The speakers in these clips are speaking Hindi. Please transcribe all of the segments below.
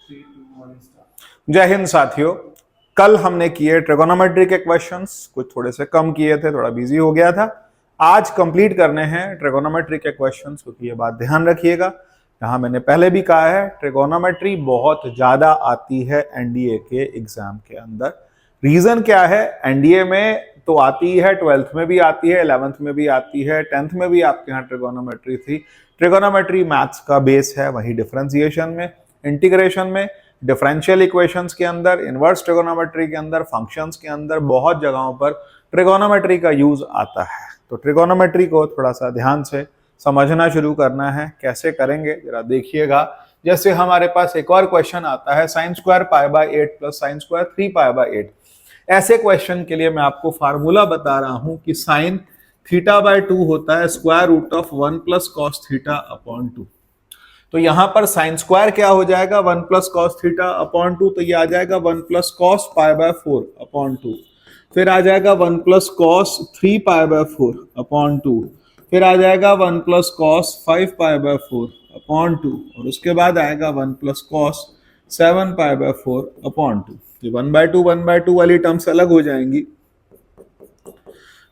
जय हिंद साथियों। कल हमने किए ट्रिगोनोमेट्री के क्वेश्चंस, कुछ थोड़े से कम किए थे, थोड़ा बिजी हो गया था। आज कंप्लीट करने हैं ट्रिगोनोमेट्री के क्वेश्चंस, क्योंकि ये बात ध्यान रखिएगा, यहाँ मैंने पहले भी कहा है, ट्रिगोनोमेट्री बहुत ज्यादा आती है एनडीए के एग्जाम के अंदर। रीजन क्या है? एनडीए में तो आती है, 12th में भी आती है, 11th में भी आती है, 10th में भी आपके यहाँ ट्रिगोनोमेट्री थी। ट्रिगोनोमेट्री मैथ्स का बेस है, वही डिफरेंशिएशन में, इंटीग्रेशन में, डिफरेंशियल इक्वेशंस के अंदर, इनवर्स ट्रिगोनोमेट्री के अंदर, फंक्शंस के अंदर, बहुत जगहों पर ट्रिगोनोमेट्री का यूज आता है। तो ट्रिगोनोमेट्री को थोड़ा सा ध्यान से समझना शुरू करना है। कैसे करेंगे जरा देखिएगा। जैसे हमारे पास एक और क्वेश्चन आता है, sine square pi by 8 plus sine square 3 pi by 8। ऐसे क्वेश्चन के लिए मैं आपको फार्मूला बता रहा हूं कि साइन थीटा बाय 2 होता है square root of 1 plus cos theta upon 2। तो यहां पर साइन स्क्वायर क्या हो जाएगा? 1 प्लस कॉस थीटा अपॉन 2, तो ये आ जाएगा 1 plus cos pi by 4 upon 2। फिर आ जाएगा 1 plus cos 3 pi by 4 upon 2। फिर आ जाएगा 1 plus cos 5 pi by 4 upon 2, और उसके बाद आएगा 1 plus cos 7 pi by 4 upon 2। ये 1/2 वाली टर्म्स अलग हो जाएंगी।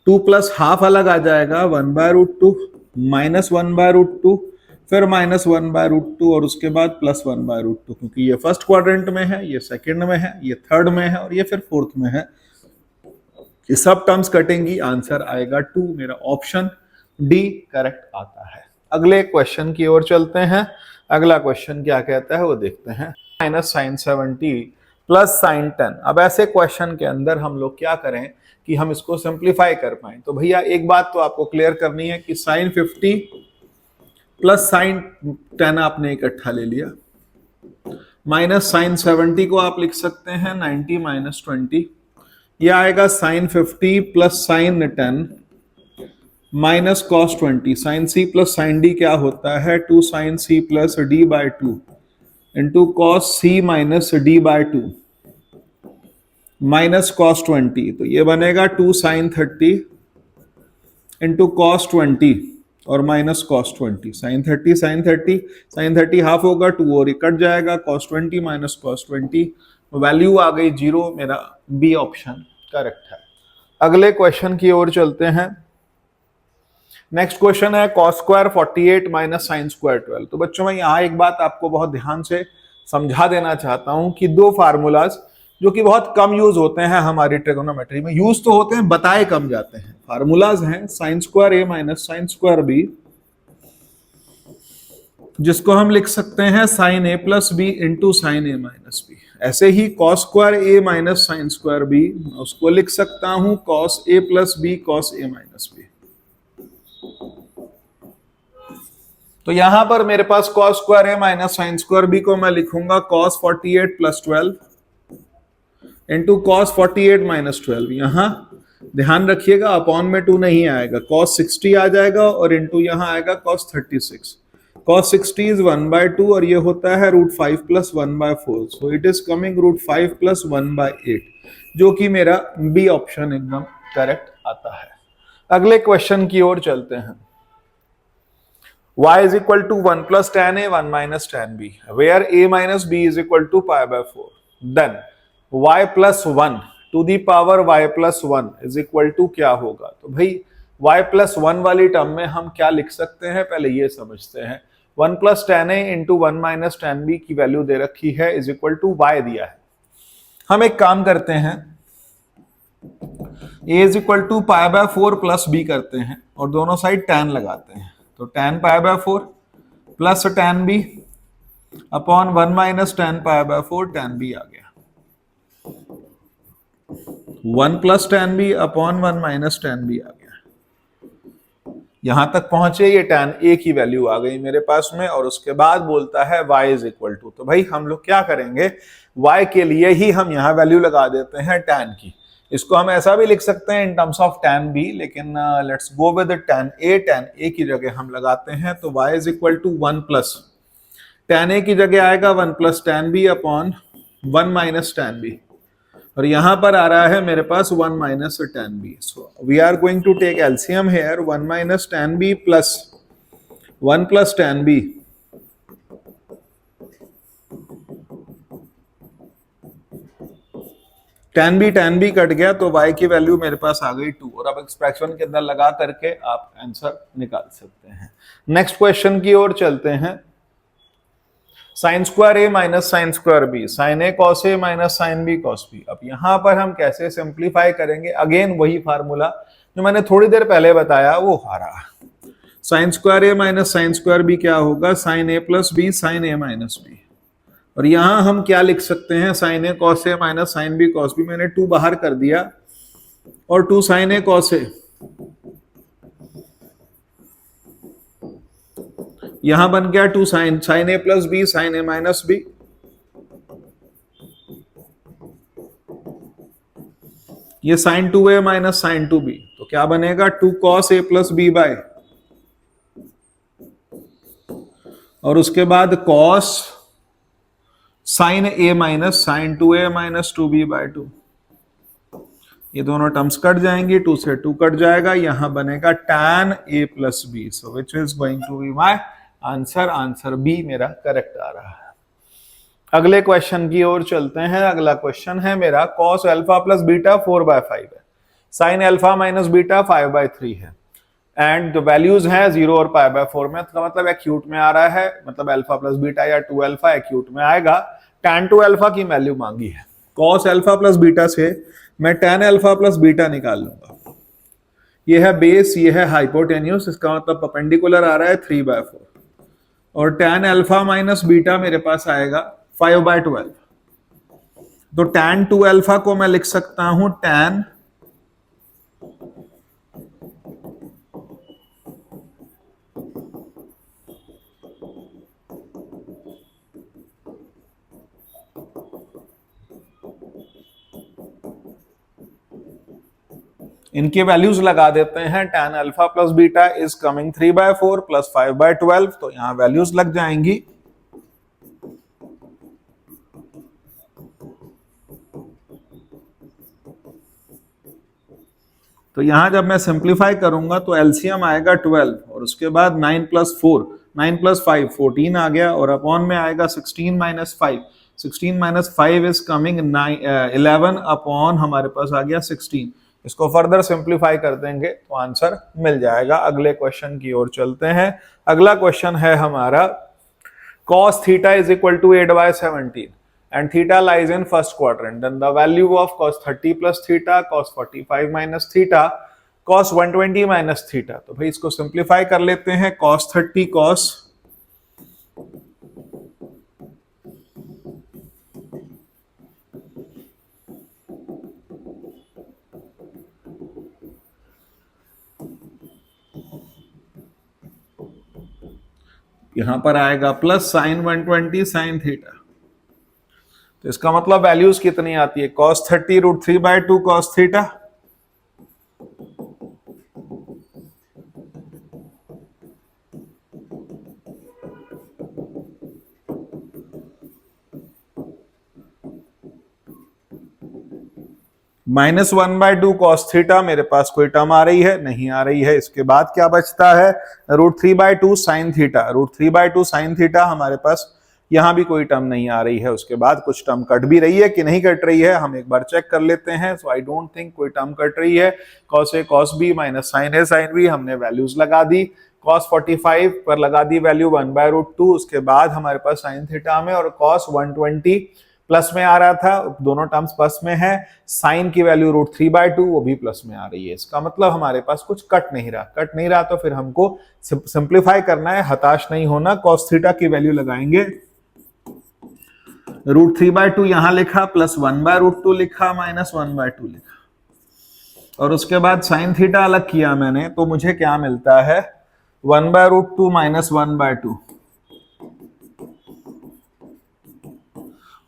2 प्लस हाफ अलग आ जाएगा, 1/√2 माइनस 1/√2, फिर माइनस 1/√2, और उसके बाद प्लस 1/√2, क्योंकि ये फर्स्ट क्वाड्रेंट में है, ये सेकंड में है, ये थर्ड में है, और ये फिर फोर्थ में है। ये सब टर्म्स कटेंगी, आंसर आएगा 2। मेरा ऑप्शन डी करेक्ट आता है। अगले क्वेश्चन की ओर चलते हैं। अगला क्वेश्चन क्या कहता है वो देखते हैं। Minus sine 70 plus sine 10। अब ऐसे क्वेश्चन के अंदर हम लोग क्या करें कि हम इसको सिंप्लीफाई कर पाए। तो भैया एक बात तो आपको क्लियर करनी है कि साइन 50 प्लस साइन 10 आपने इकट्ठा ले लिया, माइनस साइन 70 को आप लिख सकते हैं 90 माइनस 20। यह आएगा sine 50 plus sine 10 minus cos 20। Sine सी प्लस साइन डी क्या होता है? 2 sine C plus D by 2 into cos C minus D by 2 minus cos 20। तो ये बनेगा 2 साइन 30 इंटू कॉस 20 और माइनस कॉस 20। साइन 30 हाफ होगा, 2 और कट जाएगा, कॉस 20 माइनस कॉस 20, वैल्यू आ गई 0। मेरा बी ऑप्शन करेक्ट है। अगले क्वेश्चन की ओर चलते हैं। नेक्स्ट क्वेश्चन है cos square 48 minus sine square 12। तो बच्चों मैं यहाँ एक बात आपको बहुत ध्यान से समझा देना चाहता हूं कि दो फार्मूलाज जो कि बहुत कम यूज होते हैं हमारी ट्रिगोनोमेट्री में, यूज तो होते हैं, बताए कम जाते हैं। फार्मूलाज हैं sine square A minus sine square B, जिसको हम लिख सकते हैं sine A plus B into sine A minus B. ऐसे ही cos square A minus sine square B, उसको लिख सकता हूं cos A plus B cos A minus B. तो यहां पर मेरे पास cos square A minus sine square B को मैं लिखूंगा cos 48 plus 12 into cos 48 minus 12। यहां ध्यान रखिएगा अपॉन में 2 नहीं आएगा, कॉस 60 आ जाएगा, और इंटू यहां आएगा कॉस 36। कॉस 60 इज 1/2 और ये होता है √5 plus 1/4, so it is coming √5 plus 1/8, जो कि मेरा बी ऑप्शन एकदम करेक्ट आता है। अगले क्वेश्चन की ओर चलते हैं। y is equal to 1 plus tan a 1 minus tan b, where a minus b is equal to pi by 4. Then y plus 1 to the power y plus 1 is equal to क्या होगा? तो भाई y plus 1 वाली टर्म में हम क्या लिख सकते हैं, पहले ये समझते हैं। 1 plus tan a into 1 minus tan b की वैल्यू दे रखी है, is equal to y दिया है। हम एक काम करते हैं, a is equal to pi by 4 plus b करते हैं और दोनों साइड tan लगाते हैं। तो tan pi by 4 plus tan b upon 1 minus tan pi by 4 tan b आ गया। 1 plus tan b upon 1 minus tan b आ गया। यहां तक पहुंचे, ये tan a की वैल्यू आ गई मेरे पास में, और उसके बाद बोलता है y इज इक्वल टू। तो भाई हम लोग क्या करेंगे, y के लिए ही हम यहां वैल्यू लगा देते हैं tan की। इसको हम ऐसा भी लिख सकते हैं in terms of tan b, लेकिन let's go with tan a की जगह हम लगाते हैं। तो y is equal to 1 plus tan a की जगह आएगा 1 plus tan b upon 1 minus tan b, और यहां पर आ रहा है मेरे पास 1 minus tan b। So we are going to take LCM here, 1 minus tan b plus 1 plus tan b tan भी कट गया तो y की वैल्यू मेरे पास आ गई 2 और अब एक्सप्रेशन के अंदर लगा करके आप आंसर निकाल सकते हैं। नेक्स्ट क्वेश्चन की ओर चलते हैं। Sine square A minus sine square B, sine A cos A minus sine B cos B. अब यहां पर हम कैसे सिंप्लीफाई करेंगे? अगेन वही फार्मूला जो मैंने थोड़ी देर पहले बताया वो आ रहा। Sine square A minus sine square B क्या होगा? Sine A plus B sine A minus B. और यहां हम क्या लिख सकते हैं? Sine A cos A minus sine B cos B. मैंने 2 बाहर कर दिया और 2 साइन ए कॉस ए, यहां बन गया 2 sine A plus B sine A minus B. ये sine 2a minus sine 2b, तो क्या बनेगा? 2 cos A plus B by, और उसके बाद cos sine A minus sine 2a minus 2b by 2। ये दोनों टर्म्स कट जाएंगी, 2 से 2 कट जाएगा, यहां बनेगा tan a plus B. So which is going to be my answer? Answer B मेरा करेक्ट आ रहा है। अगले क्वेश्चन की ओर चलते हैं। अगला क्वेश्चन है मेरा cos अल्फा प्लस बीटा 4/5 है, sin अल्फा माइनस बीटा 5/3 है, एंड जो वैल्यूज हैं 0 और π/4 में, तो मतलब एक्यूट में आ रहा है, मतलब अल्फा प्लस बीटा या 2 अल्फा एक्यूट में आएगा। tan 2 अल्फा की वैल्यू मांगी है। cos अल्फा प्लस बीटा से मैं tan अल्फा प्लस बीटा निकाल लूंगा। ये है बेस, ये है हाइपोटेन्यूस, इसका मतलब परपेंडिकुलर आ रहा है 3/4, और tan अल्फा माइनस बीटा मेरे पास आएगा 5/12। तो tan 2 अल्फा को मैं लिख सकता हूं tan इनके वैल्यूज लगा देते हैं। tan alpha plus beta is coming 3/4 plus 5/12, तो यहां वैल्यूज लग जाएंगी। तो यहां जब मैं सिंप्लीफाई करूंगा तो एलसीएम आएगा 12, और उसके बाद 9 प्लस 4 9 प्लस 5 14 आ गया, और अपॉन में आएगा 16 minus 5 16 minus 5 is coming 11 upon हमारे पास आ गया 16। इसको फर्दर सिंप्लीफाई कर देंगे तो आंसर मिल जाएगा। अगले क्वेश्चन की ओर चलते हैं। अगला क्वेश्चन है हमारा cos theta is equal to 8/17 and theta lies in first quadrant, then the value of cos 30 plus theta, cos 45 minus theta, cos 120 minus theta। तो भाई इसको सिंप्लीफाई कर लेते हैं। cos 30 cos यहां पर आएगा प्लस साइन 120 साइन थीटा। तो इसका मतलब वैल्यूज कितनी आती है? cos 30 √3/2 cos theta, minus 1/2 cos theta. मेरे पास कोई टर्म आ रही है? नहीं आ रही है। इसके बाद क्या बचता है? √3/2 साइन थीटा। √3/2 साइन थीटा हमारे पास यहां भी कोई टर्म नहीं आ रही है। उसके बाद कुछ टर्म कट भी रही है कि नहीं कट रही है, हम एक बार चेक कर लेते हैं। सो आई डोंट थिंक कोई टर्म कट रही है। cos a cos b minus sine a sine b, हमने वैल्यूज लगा दी। cos 45 पर लगा दी वैल्यू 1/√2। उसके बाद हमारे पास साइन थीटा में और cos 120 प्लस में आ रहा था, दोनों टर्म्स प्लस में है। साइन की वैल्यू √3/2 वो भी प्लस में आ रही है। इसका मतलब हमारे पास कुछ कट नहीं रहा तो फिर हमको सिंप्लीफाई करना है, हताश नहीं होना। cos थीटा की वैल्यू लगाएंगे, √3/2 यहां लिखा, प्लस 1/√2 लिखा, माइनस 1/2 लिखा, और उसके बाद साइन थीटा अलग किया मैंने, तो मुझे क्या मिलता है? 1/√2 माइनस 1/2,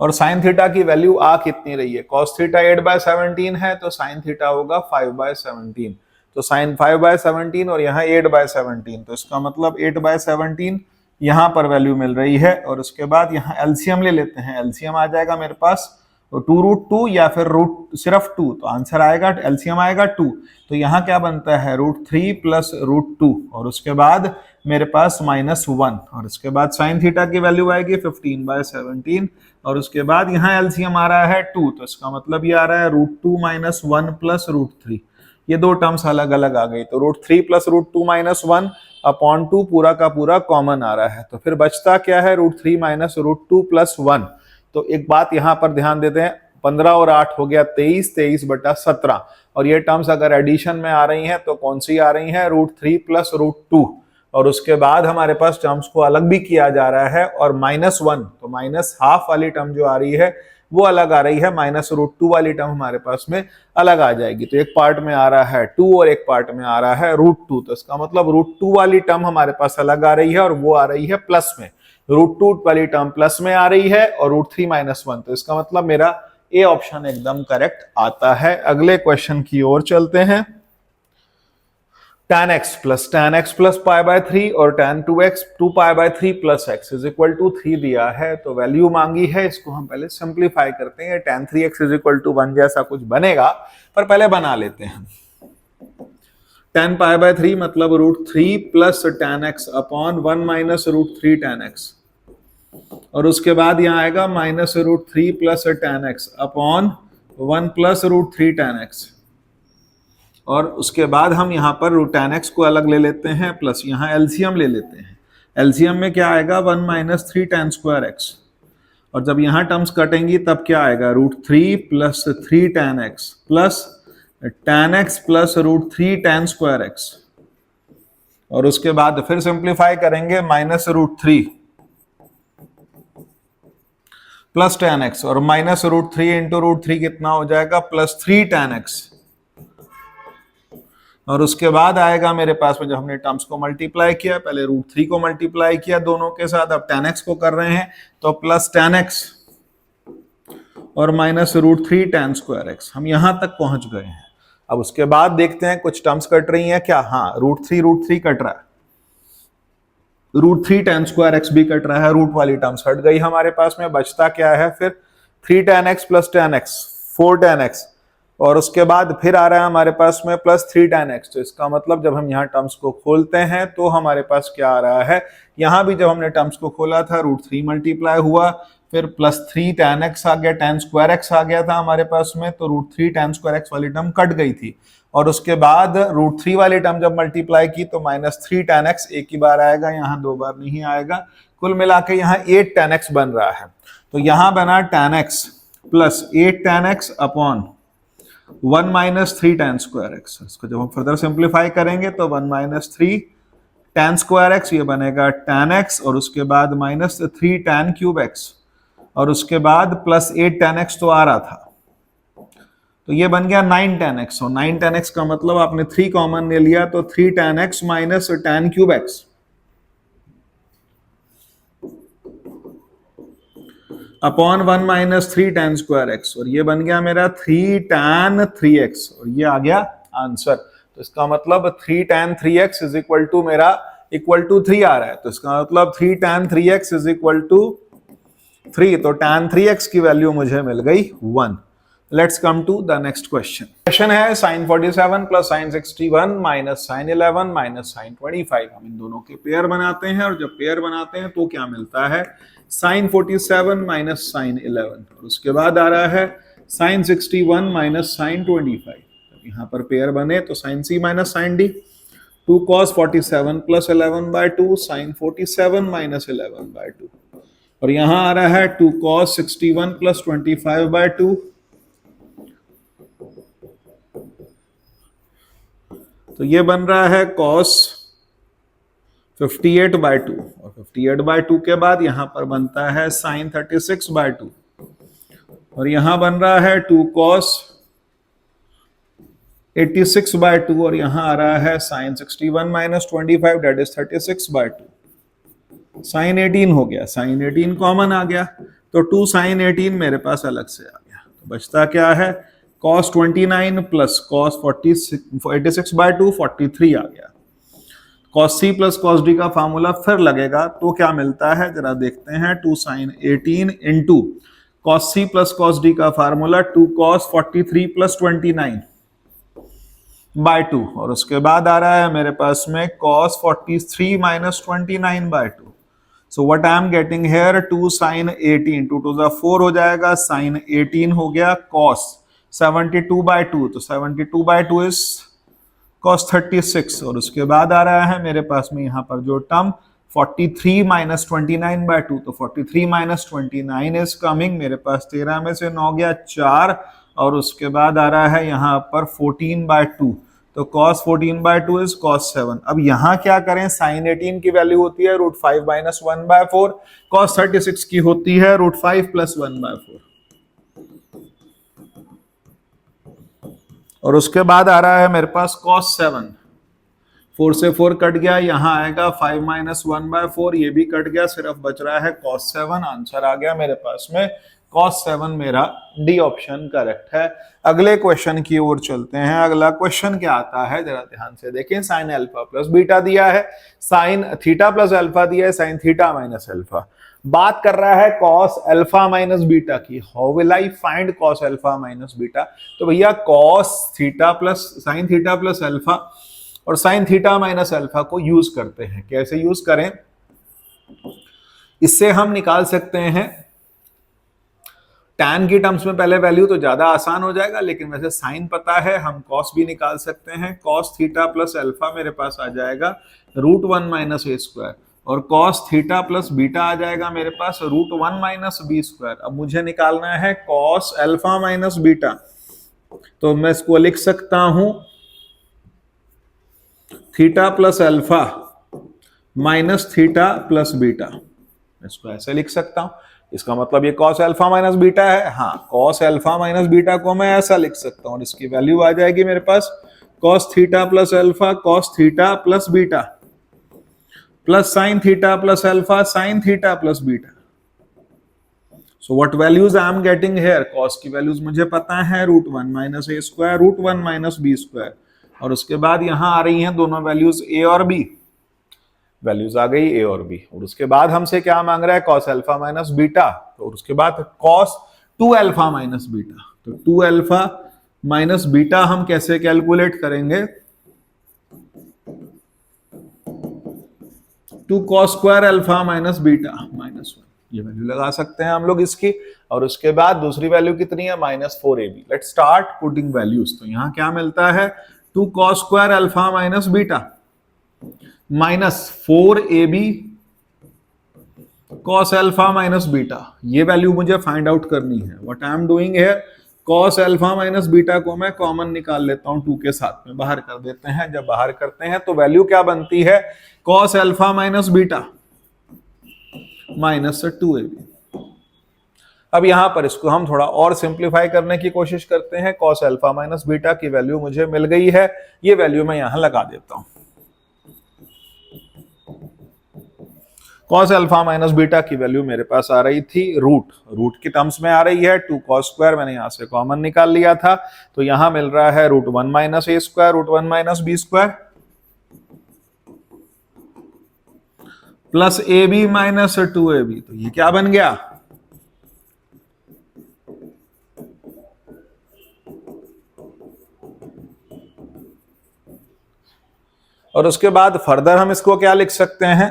और साइन थीटा की वैल्यू आ कितनी रही है? cos थीटा 8/17 है, तो साइन थीटा होगा 5/17। तो साइन 5/17 और यहाँ 8/17, तो इसका मतलब 8/17 यहां पर वैल्यू मिल रही है। और उसके बाद यहाँ एलसीएम ले लेते हैं। एलसीएम आ जाएगा मेरे पास तो 2√2 या फिर रूट सिर्फ 2, तो आंसर आएगा, एलसीएम आएगा 2। तो यहाँ क्या बनता है, √3 प्लस √2 और उसके बाद मेरे पास -1 और उसके बाद साइन थीटा की वैल्यू आएगी 15/17 और उसके बाद यहाँ एलसीएम आ रहा है 2, तो इसका मतलब ये आ रहा है √2 - 1 प्लस √3। ये दो टर्म्स अलग अलग आ गई, तो √3 प्लस √2 - 1 अपॉन 2 पूरा का पूरा कॉमन आ रहा है। तो फिर बचता क्या है, √3 - √2 प्लस 1। तो एक बात यहां पर ध्यान देते हैं, 15 और 8 हो गया 23, 23/17 और ये टर्म्स अगर एडिशन में आ रही हैं तो कौन सी आ रही हैं, √3 प्लस √2 और उसके बाद हमारे पास टर्म्स को अलग भी किया जा रहा है और -1, तो -½ वाली टर्म जो आ रही है वो अलग आ रही है, -√2 वाली टर्म हमारे पास में अलग आ जाएगी। तो एक पार्ट में आ रहा है 2 और एक पार्ट में आ रहा है √2, तो इसका मतलब √2 वाली टर्म हमारे पास अलग आ रही है और वो आ रही है प्लस में, √2 वाली टर्म प्लस में आ रही है और √3 - 1, तो इसका मतलब मेरा ए ऑप्शन एकदम करेक्ट आता है। अगले क्वेश्चन की ओर चलते हैं। tan x plus π/3 और tan 2x 2π/3 plus x is equal to 3 दिया है, तो वैल्यू मांगी है, इसको हम पहले सिंप्लीफाई करते हैं। tan 3x is equal to 1 जैसा कुछ बनेगा, पर पहले बना लेते हैं। tan π/3 मतलब √3 plus tan x upon 1 minus √3 tan x और उसके बाद यहाँ आएगा -√3 plus tan x upon 1 plus √3 tan x और उसके बाद हम यहाँ पर tan x को अलग ले लेते हैं प्लस यहाँ एलसीएम ले लेते हैं। एलसीएम में क्या आएगा, 1 - 3 tan² x और जब यहाँ टर्म्स कटेंगी तब क्या आएगा, √3 plus 3 tan x plus tan x plus √3 tan² x और उसके बाद फिर सिंप्लीफाई करेंगे, -√3 प्लस tan x और -√3 इंटू √3 कितना हो जाएगा, +3 tan x और उसके बाद आएगा मेरे पास में, जब हमने टर्म्स को मल्टीप्लाई किया, पहले √3 को मल्टीप्लाई किया दोनों के साथ, अब tan x को कर रहे हैं, तो प्लस tan x और -√3 tan² x, हम यहां तक पहुंच गए हैं। अब उसके बाद देखते हैं कुछ टर्म्स कट रही हैं क्या, हाँ √3 कट रहा है, √3 tan² x भी कट रहा है, रूट वाली टर्म्स हट गई हमारे पास में, बचता क्या है फिर 3 tan x plus tan x 4 tan x और उसके बाद फिर आ रहा है हमारे पास में +3 tan x। तो इसका मतलब जब हम यहाँ टर्म्स को खोलते हैं तो हमारे पास क्या आ रहा है, यहाँ भी जब हमने टर्म्स को खोला था √3 मल्टीप्लाई हुआ, फिर +3 tan x आ गया, tan² x आ गया था हमारे पास में, तो √3 tan² x वाली टर्म कट गई थी और उसके बाद √3 वाली टर्म जब मल्टीप्लाई की तो -3 tan x एक ही बार आएगा, यहाँ दो बार नहीं आएगा, कुल मिला के यहाँ 8 tan x बन रहा है। तो यहाँ बना tan x plus 8 tan x upon 1 - 3 tan² x। इसको जब हम फर्दर सिंप्लीफाई करेंगे तो 1 - 3 tan² x ये बनेगा tan x और उसके बाद -3 tan³ x और उसके बाद +8 tan x तो आ रहा था, तो ये बन गया 9 tan x और 9 tan x का मतलब आपने 3 कॉमन ले लिया, तो 3 tan x minus tan³ x upon 1 - 3 tan² x और ये बन गया मेरा 3 tan 3x और ये आ गया आंसर। तो इसका मतलब 3 tan 3x is equal to मेरा इक्वल टू 3 आ रहा है, तो इसका मतलब 3 tan 3x is equal to 3, तो tan 3x की वैल्यू मुझे मिल गई 1। Let's come to the next question. Question है sin 47 plus sin 61 minus sin 11 minus sin 25। हम इन दोनों के पेयर बनाते हैं और जब पेयर बनाते हैं तो क्या मिलता है, sin 47 माइनस sin 11 और उसके बाद आ रहा है sin 61 माइनस sin 25। जब यहाँ पर पेयर बने तो sin c minus sin d, 2 cos 47 plus 11/2 sin 47 minus 11/2 और यहाँ आ रहा है 2 cos 61 प्लस 25/2 तो ये बन रहा है cos 58/2 और 58/2 के बाद यहां पर बनता है sin 36/2 और यहां बन रहा है 2 cos 86/2 और यहां आ रहा है sin 61 minus 25 that is 36/2, sin 18 हो गया, sin 18 कॉमन आ गया, तो 2 sin 18 मेरे पास अलग से आ गया, तो बचता क्या है cos 29 प्लस cos 86/2 43 आ गया। cos c plus cos d का फार्मूला फिर लगेगा तो क्या मिलता है जरा देखते हैं, 2 sin 18 into cos c plus cos d का फार्मूला 2 cos 43 प्लस 29 बाय 2, और उसके बाद आ रहा है मेरे पास में cos 43 minus 29 by 2. So what I am getting here 2 sin 18, 2 to the 4 हो जाएगा, sin 18 हो गया cos 72 बाय 2, तो 72 बाय 2 इज cos 36, और उसके बाद आ रहा है मेरे पास में यहाँ पर जो टर्म 43 माइनस 29 बाय 2, तो 43 माइनस 29 इज कमिंग मेरे पास 13 में से 9 गया 4, और उसके बाद आ रहा है यहाँ पर 14 बाय 2, तो cos 14 बाय 2 इज cos 7. अब यहाँ क्या करें, sin 18 की वैल्यू होती है √5 माइनस 1 बाय 4, cos 36 की होती है √5 प्लस 1 बाय 4, और उसके बाद आ रहा है मेरे पास cos 7, 4 से 4 कट गया, यहाँ आएगा 5 माइनस 1 बाय 4, ये भी कट गया, सिर्फ बच रहा है cos 7. आंसर आ गया मेरे पास में cos 7, मेरा डी ऑप्शन करेक्ट है. अगले क्वेश्चन की ओर चलते हैं. अगला क्वेश्चन क्या आता है जरा ध्यान से देखें. साइन अल्फा प्लस बीटा दिया है, साइन थीटा प्लस अल्फा दिया है, साइन थीटा माइनस अल्फा. बात कर रहा है cos अल्फा माइनस बीटा की. How will I find cos alpha minus beta? तो भैया cos theta plus sine theta plus alpha और साइन थीटा माइनस अल्फा को यूज करते हैं. कैसे यूज करें, इससे हम निकाल सकते हैं tan की टर्म्स में पहले वैल्यू, तो ज्यादा आसान हो जाएगा, लेकिन वैसे साइन पता है, हम cos भी निकाल सकते हैं. cos थीटा प्लस अल्फा मेरे पास आ जाएगा √1 माइनस ए स्क्वायर, और cos थीटा प्लस बीटा आ जाएगा मेरे पास √1 माइनस बी स्क्वायर. अब मुझे निकालना है cos अल्फा माइनस बीटा, तो मैं इसको लिख सकता हूं theta plus alpha minus theta plus beta. इसको ऐसे लिख सकता हूं. इसका मतलब ये cos अल्फा माइनस बीटा है. हाँ, cos अल्फा माइनस बीटा को मैं ऐसा लिख सकता हूं, और इसकी वैल्यू आ जाएगी मेरे पास cos theta plus alpha cos theta plus beta plus sin theta plus alpha sin theta plus beta. So what values I am getting here, cos की वैल्यूज मुझे पता है √1 माइनस ए स्क्वायर √1 माइनस बी स्क्वायर, और उसके बाद यहां आ रही हैं दोनों वैल्यूज a और b. वैल्यूज आ गई a और b, और उसके बाद हमसे क्या मांग रहा है cos अल्फा माइनस बीटा, और उसके बाद cos 2 अल्फा माइनस बीटा. तो 2 अल्फा माइनस बीटा हम कैसे कैलकुलेट करेंगे, 2 cos square alpha minus beta minus 1, ये वैल्यू लगा सकते हैं हम लोग इसकी. और उसके बाद दूसरी वैल्यू कितनी है, -4ab. Let's start putting values. तो यहां क्या मिलता है 2 cos square alpha minus beta minus 4ab cos alpha minus beta. ये वैल्यू मुझे फाइंड आउट करनी है. What I am doing here, cos alpha minus beta को मैं कॉमन निकाल लेता हूं, 2 के साथ में बाहर कर देते हैं. जब बाहर करते हैं तो वैल्यू क्या बनती है, cos alpha minus beta minus 2ab. अब यहां पर इसको हम थोड़ा और सिंप्लीफाई करने की कोशिश करते हैं. cos अल्फा माइनस बीटा की वैल्यू मुझे मिल गई है, ये वैल्यू मैं यहां लगा देता हूं. cos अल्फा माइनस बीटा की वैल्यू मेरे पास आ रही थी रूट की टर्म्स में आ रही है 2 cos स्क्वायर, मैंने यहां से कॉमन निकाल लिया था, तो यहां मिल रहा है √1 माइनस ए square √1 minus B square plus ए बी माइनस 2ab. तो ये क्या बन गया, और उसके बाद फर्दर हम इसको क्या लिख सकते हैं,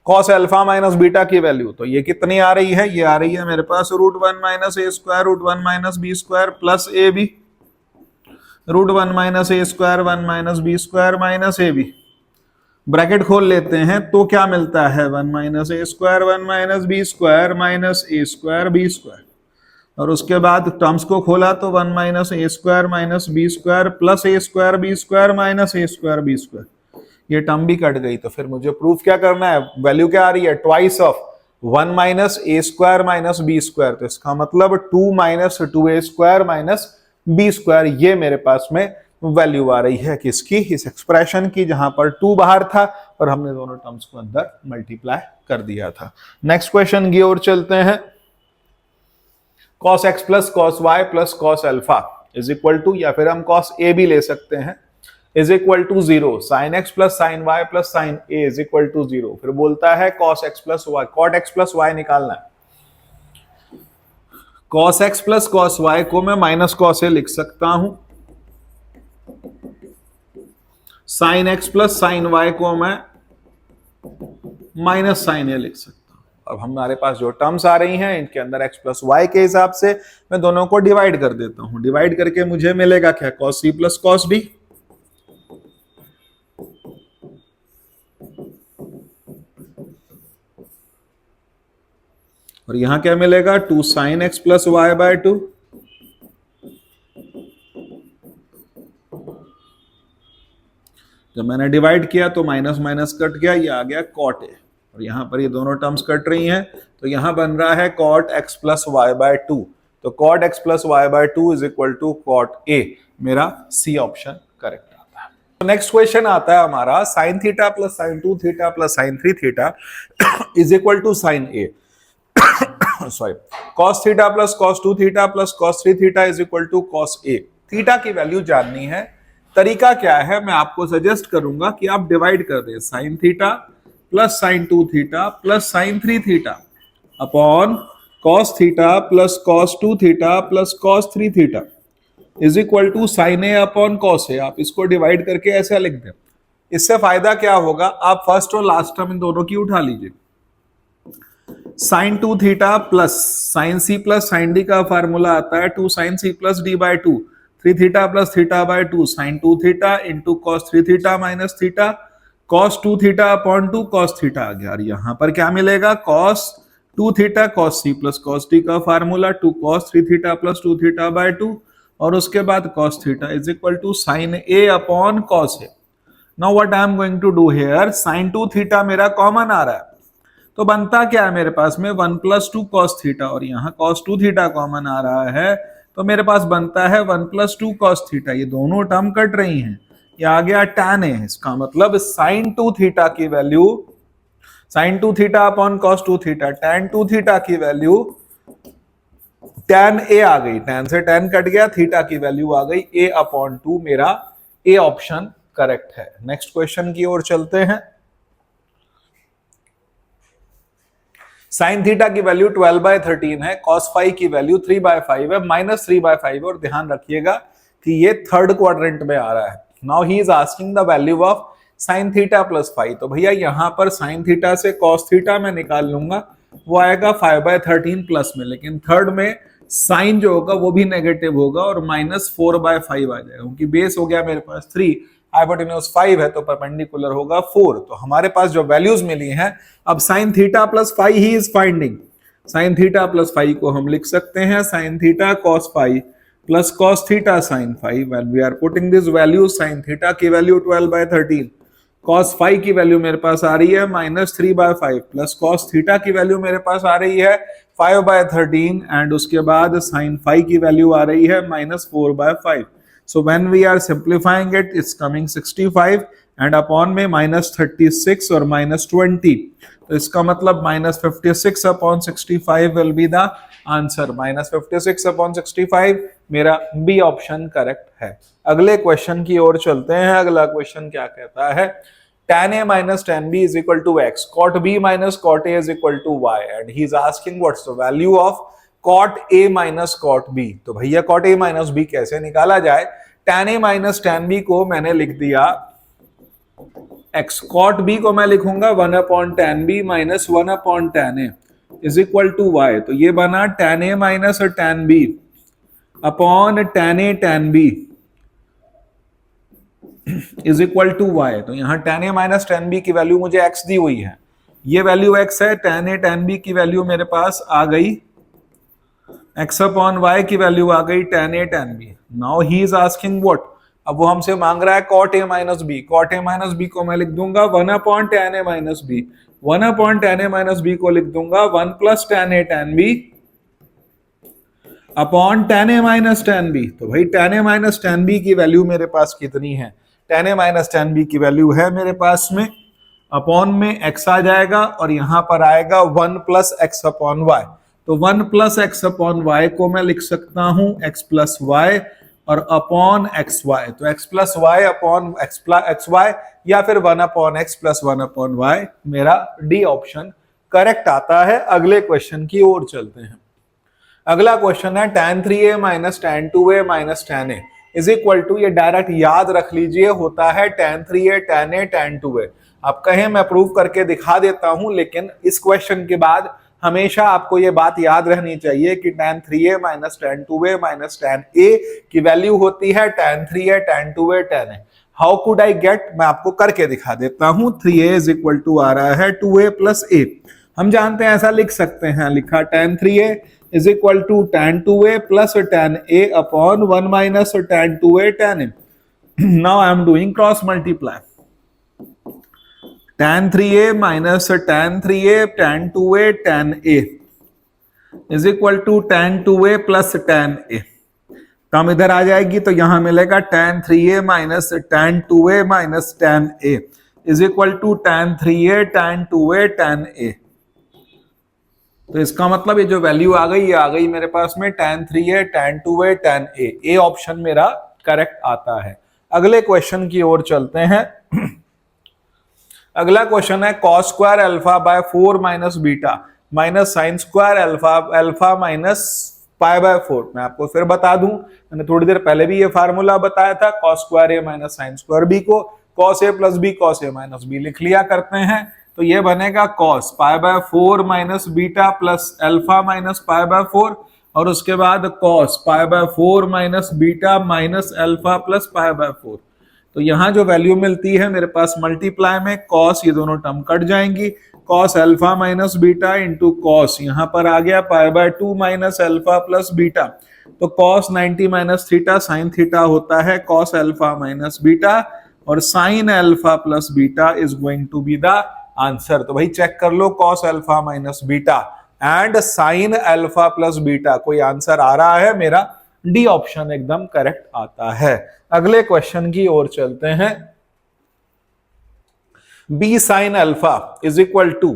cos अल्फा माइनस बीटा की वैल्यू, तो ये कितनी आ रही है, ये आ रही है मेरे पास √1 minus A square √1 minus B square plus A B √1 minus A square 1 minus B square minus A B. Bracket खोल लेते हैं तो क्या मिलता है 1 माइनस ए square 1 minus B square minus ए स्क्वायर बी स्क्वायर, और उसके बाद टर्म्स को खोला तो 1 minus A square minus B square plus A square B square minus A square B square. ये टर्म भी कट गई. तो फिर मुझे प्रूफ क्या करना है, वैल्यू क्या आ रही है, twice of 1 minus A square minus B square. तो इसका मतलब 2 minus 2a square minus B square, ये मेरे पास में वैल्यू आ रही है किसकी, इस एक्सप्रेशन की, जहां पर 2 बाहर था और हमने दोनों टर्म्स को अंदर मल्टीप्लाई कर दिया था. नेक्स्ट क्वेश्चन की ओर चलते हैं. cos x plus cos y plus cos alpha is equal to, या फिर हम cos a भी ले सकते हैं, is equal to 0. sin x plus sin y plus sin a is equal to 0. फिर बोलता है cos x plus y, cot x plus y निकालना है. cos x plus cos y को मैं माइनस cos a लिख सकता हूं, sin x plus sin y को मैं माइनस sin a लिख सकता हूं। अब हमारे पास जो टर्म्स आ रही हैं इनके अंदर x प्लस y के हिसाब से मैं दोनों को डिवाइड कर देता हूं। डिवाइड करके मुझे मिलेगा क्या, cos c plus cos d। और यहां क्या मिलेगा, 2 sin x plus y by 2। जब मैंने डिवाइड किया तो माइनस माइनस कट गया, ये आ गया cot a। और यहां पर ये दोनों टर्म्स कट रही हैं तो यहां बन रहा है cot x plus y by 2। तो cot x plus y by 2 is equal to cot a। मेरा सी ऑप्शन करेक्ट आता है। तो नेक्स्ट क्वेश्चन आता है हमारा sin theta plus sin 2 theta plus sin 3 theta is equal to sin a। Sorry, cos theta plus cos 2 theta plus cos 3 theta is equal to cos a। Theta की वैल्यू जाननी है। तरीका क्या है, मैं आपको सजेस्ट करूंगा कि आप डिवाइड कर दें sin theta plus sin 2 theta plus sin 3 theta upon cos theta plus cos 2 theta plus cos 3 theta is equal to sin a upon cos a। आप इसको डिवाइड करके ऐसा लिख दें। इससे फायदा क्या होगा, आप फर्स्ट और लास्ट टर्म इन दोनों की उठा लीजिए। sin 2 theta plus sin c plus sin d का फार्मूला आता है 2 sin c plus d by 2। 3 theta plus theta by 2 sin 2 theta into cos 3 theta minus theta cos 2 theta upon 2 cos theta आ गया। और यहां पर क्या मिलेगा, cos 2 theta cos c plus cos d का formula 2 cos 3 theta plus 2 theta by 2 और उसके बाद cos theta is equal to sin a upon cos a। Now what I am going to do here, sin 2 theta मेरा कॉमन आ रहा है तो बनता क्या है मेरे पास में 1 प्लस 2 cos थीटा, और यहाँ cos 2 थीटा कॉमन आ रहा है तो मेरे पास बनता है 1 प्लस 2 cos थीटा। ये दोनों टर्म कट रही हैं, ये आ गया tan a। इसका मतलब sin 2 थीटा की value sin 2 theta upon cos 2 theta, tan 2 theta की वैल्यू tan a आ गई, tan से tan कट गया, थीटा की वैल्यू आ गई a अपॉन 2। मेरा a ऑप्शन करेक्ट है। नेक्स्ट क्वेश्चन की ओर चलते हैं। साइन थीटा की वैल्यू 12/13 है, cos फाई की वैल्यू 3/5 है, माइनस 3/5 और ध्यान रखिएगा कि ये थर्ड क्वाड्रेंट में आ रहा है। Now he is asking the value of sine theta plus phi. तो भैया यहां पर साइन थीटा से cos थीटा मैं निकाल लूंगा, वो आएगा 5/13 प्लस में, लेकिन थर्ड में साइन जो होगा वो भी नेगेटिव होगा और माइनस 4/5 आ जाएगा, क्योंकि बेस हो गया मेरे पास 3, हाइपोटेन्यूज 5 है तो परपेंडिकुलर होगा 4। तो हमारे पास जो वैल्यूज मिली हैं, अब sine theta plus phi he is finding. Sine theta plus phi को हम लिख सकते हैं sine theta cos phi plus cos theta sine phi. When we are putting this value, sine theta की वैल्यू 12/13, cos फाई की वैल्यू मेरे पास आ रही है माइनस 3/5 प्लस cos थीटा की वैल्यू मेरे पास आ रही है 5/13 एंड उसके बाद साइन फाई की वैल्यू आ रही है minus 4/5। So when we are simplifying it, it's coming 65 and upon में minus 36 और minus 20। तो इसका मतलब minus 56 upon 65 will be the answer। minus 56 upon 65 मेरा B ऑप्शन करेक्ट है। अगले क्वेश्चन की ओर चलते हैं। अगला क्वेश्चन क्या कहता है, tan a minus tan b is equal to x, cot b minus cot a is equal to y and he is asking what's the value of cot a minus cot b। तो भैया cot a minus b कैसे निकाला जाए, tan a minus tan b को मैंने लिख दिया x, cot b को मैं लिखूंगा 1 upon tan b minus 1 upon tan a is equal to y। तो ये बना tan a minus tan b upon tan a tan b is equal to y। तो यहाँ tan a minus tan b की वैल्यू मुझे x दी हुई है, ये वैल्यू x है, tan a tan b की वैल्यू मेरे पास आ गई x अपॉन y की वैल्यू आ गई tan a tan b। Now he is asking what, अब वो हमसे मांग रहा है cot a minus b। cot a minus b को मैं लिख दूंगा 1 upon tan a minus b, 1 upon tan a minus b को लिख दूंगा 1 plus tan a tan b upon tan a minus tan b। तो भाई tan a minus tan b की वैल्यू मेरे पास कितनी है, tan a minus tan b की वैल्यू है मेरे पास में अपॉन में x आ जाएगा और यहां पर आएगा 1 प्लस x अपॉन y। तो 1 प्लस x अपॉन y को मैं लिख सकता हूं x प्लस y और अपॉन एक्स वाई। तो x plus y upon x y या फिर 1 upon x plus 1 upon y, मेरा डी ऑप्शन करेक्ट आता है। अगले क्वेश्चन की ओर चलते हैं। अगला क्वेश्चन है tan 3a minus tan 2a minus tan a is equal to, ये डायरेक्ट याद रख लीजिए, होता है tan 3a tan a tan 2a। आप कहें मैं प्रूव करके दिखा देता हूं, लेकिन इस क्वेश्चन के बाद हमेशा आपको ये बात याद रहनी चाहिए कि tan 3a minus tan 2a minus tan a की वैल्यू होती है tan 3a tan 2a tan a। How could I get, मैं आपको करके दिखा देता हूं। 3a इज इक्वल टू आ रहा है 2a प्लस a। हम जानते हैं ऐसा लिख सकते हैं, लिखा tan 3a is equal to tan 2a plus tan a upon 1 minus tan 2a tan a। Now I am doing cross multiply, tan 3a minus tan 3a tan 2a tan a is equal to tan 2a plus tan a। कम इधर आ जाएगी तो यहां मिलेगा tan 3a minus tan 2a minus tan a is equal to tan 3a tan 2a tan a। तो इसका मतलब ये जो वैल्यू आ गई, ये आ गई मेरे पास में tan 3a tan 2a tan a। A option मेरा करेक्ट आता है। अगले क्वेश्चन की ओर चलते हैं। अगला क्वेश्चन है cos square alpha by 4 minus beta minus sine square alpha minus pi by 4। मैं आपको फिर बता दूं, मैंने थोड़ी देर पहले भी ये फार्मूला बताया था, cos square a minus sine square b को cos a plus b cos a minus b लिख लिया करते हैं। तो ये बनेगा cos pi by 4 minus beta plus alpha minus pi by 4, और उसके बाद cos pi by 4 minus beta minus alpha plus pi by 4। तो यहां जो वैल्यू मिलती है मेरे पास मल्टीप्लाई में cos, ये दोनों टर्म कट जाएंगी, cos alpha minus beta into cos, यहां पर आ गया pi by 2 minus alpha plus beta. तो cos 90 minus theta sine theta होता है cos अल्फा माइनस बीटा, और sine alpha plus beta is going to be the answer. तो भाई चेक कर लो, cos alpha minus beta and sine alpha plus beta, कोई आंसर आ रहा है मेरा, डी ऑप्शन एकदम करेक्ट आता है। अगले क्वेश्चन की ओर चलते हैं। b sin alpha is equal to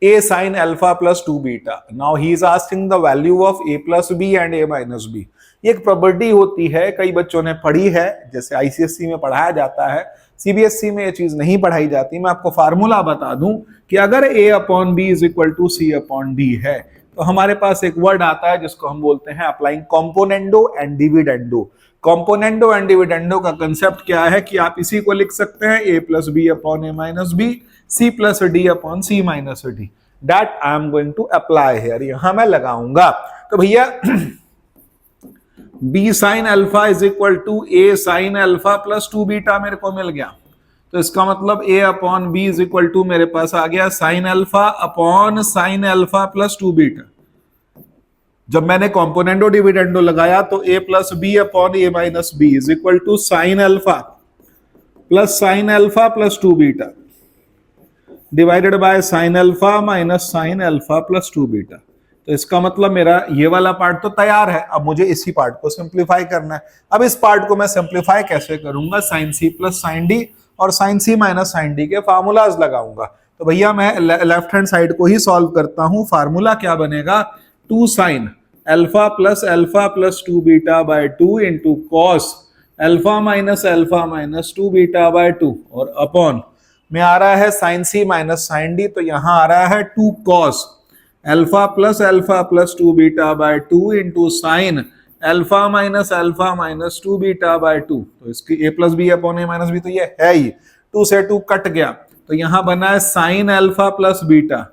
a sin alpha plus 2 beta. Now he is asking the value of a plus b and a minus b. ये एक प्रॉपर्टी होती है, कई बच्चों ने पढ़ी है, जैसे आईसीएसई में पढ़ाया जाता है, सीबीएसई में ये चीज नहीं पढ़ाई जाती। मैं आपको फार्मूला बता दूं कि अगर a upon b is equal to c upon d है, तो हमारे पास एक वर्ड आता है जिसको हम बोलते हैं applying componendo and dividendo. Componendo and dividendo का कंसेप्ट क्या है कि आप इसी को लिख सकते हैं a plus B upon A minus b, c plus d upon c minus d. That I am going to apply here, यहां मैं लगाऊंगा। तो भैया b sine alpha is equal to a sine alpha plus 2 beta मेरे को मिल गया। तो इसका मतलब a upon b is equal to मेरे पास आ गया sine alpha upon sine alpha plus 2 beta. जब मैंने कॉम्पोनेंडो डिविडेंडो लगाया तो a plus B upon A minus b is equal to sine alpha plus 2 beta divided by sine alpha minus sine alpha plus 2 beta. तो इसका मतलब मेरा ये वाला पार्ट तो तैयार है, अब मुझे इसी पार्ट को सिंप्लीफाई करना है। अब इस पार्ट को मैं सिंप्लीफाई कैसे करूंगा, साइन सी प्लस साइन डी और साइन सी माइनस साइन डी के फार्मूलाज लगाऊंगा। तो भैया मैं लेफ्ट हैंड साइड को ही सॉल्व करता हूं। फार्मूला क्या बनेगा, 2 sine alpha plus 2 beta by 2 into cos alpha minus 2 beta by 2, और अपॉन में आ रहा है साइन सी माइनस साइन डी, तो यहां आ रहा है 2 cos alpha plus 2 beta by 2 into sine alpha minus 2 beta by 2। तो इसकी a plus B upon A minus B तो ये है ही, 2 से 2 कट गया, तो यहां बना है साइन अल्फा प्लस बीटा,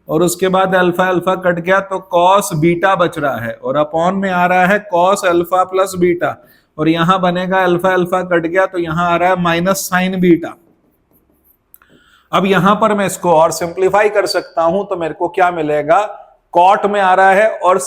और उसके बाद अल्फा कट गया तो कॉस बीटा बच रहा है, और अपॉन में आ रहा है कॉस अल्फा प्लस बीटा, और यहां बनेगा अल्फा कट गया तो यहां आ रहा है माइनस साइन बीटा। अब यहां पर मैं इसको और सिंप्लीफाई कर सकता हूं, तो मेरे को क्या मिलेगा, कॉट में आ रहा है और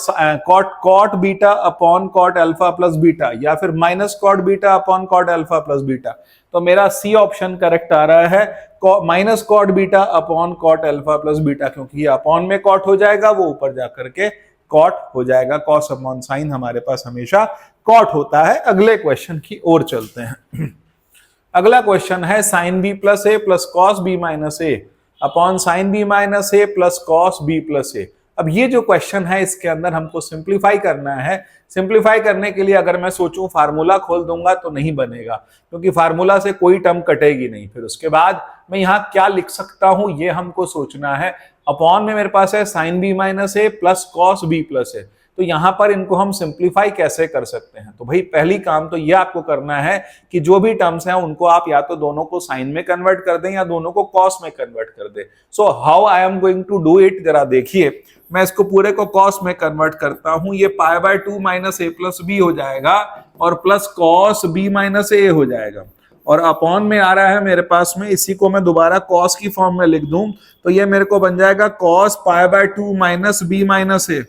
cot beta upon cot alpha plus beta, या फिर minus cot beta upon cot alpha plus beta. तो मेरा सी ऑप्शन करेक्ट आ रहा है, minus cot beta upon cot alpha plus beta, क्योंकि ये अपॉन में कॉट हो जाएगा, वो ऊपर जाकर के कॉट हो जाएगा। कॉस अपॉन साइन हमारे पास हमेशा कॉट होता है। अगले क्वेश्चन की ओर चलते हैं। अगला क्वेश्चन है sine B plus A plus cos B minus A upon sine B minus a plus cos B plus ए। अब ये जो क्वेश्चन है इसके अंदर हमको सिंप्लीफाई करना है। सिंप्लीफाई करने के लिए अगर मैं सोचूं फार्मूला खोल दूंगा तो नहीं बनेगा, क्योंकि फार्मूला से कोई टर्म कटेगी नहीं। फिर उसके बाद मैं यहाँ क्या लिख सकता हूं ये हमको सोचना है। अपॉन में मेरे पास है sine B minus a plus cos B plus ए। तो यहां पर इनको हम सिंप्लीफाई कैसे कर सकते हैं? तो भाई पहली काम तो ये आपको करना है कि जो भी टर्म्स हैं उनको आप या तो दोनों को साइन में कन्वर्ट कर दें या दोनों को कॉस में कन्वर्ट कर दें। So how I am going to do it, जरा देखिए। मैं इसको पूरे को कॉस में कन्वर्ट करता हूं, ये pi by 2 minus a plus b हो जाएगा और plus cos B minus a हो जाएगा, और अपॉन में आ रहा है मेरे पास में, इसी को मैं दोबारा कॉस की फॉर्म में लिख दूं तो ये मेरे को बन जाएगा cos pi by 2 minus B minus ए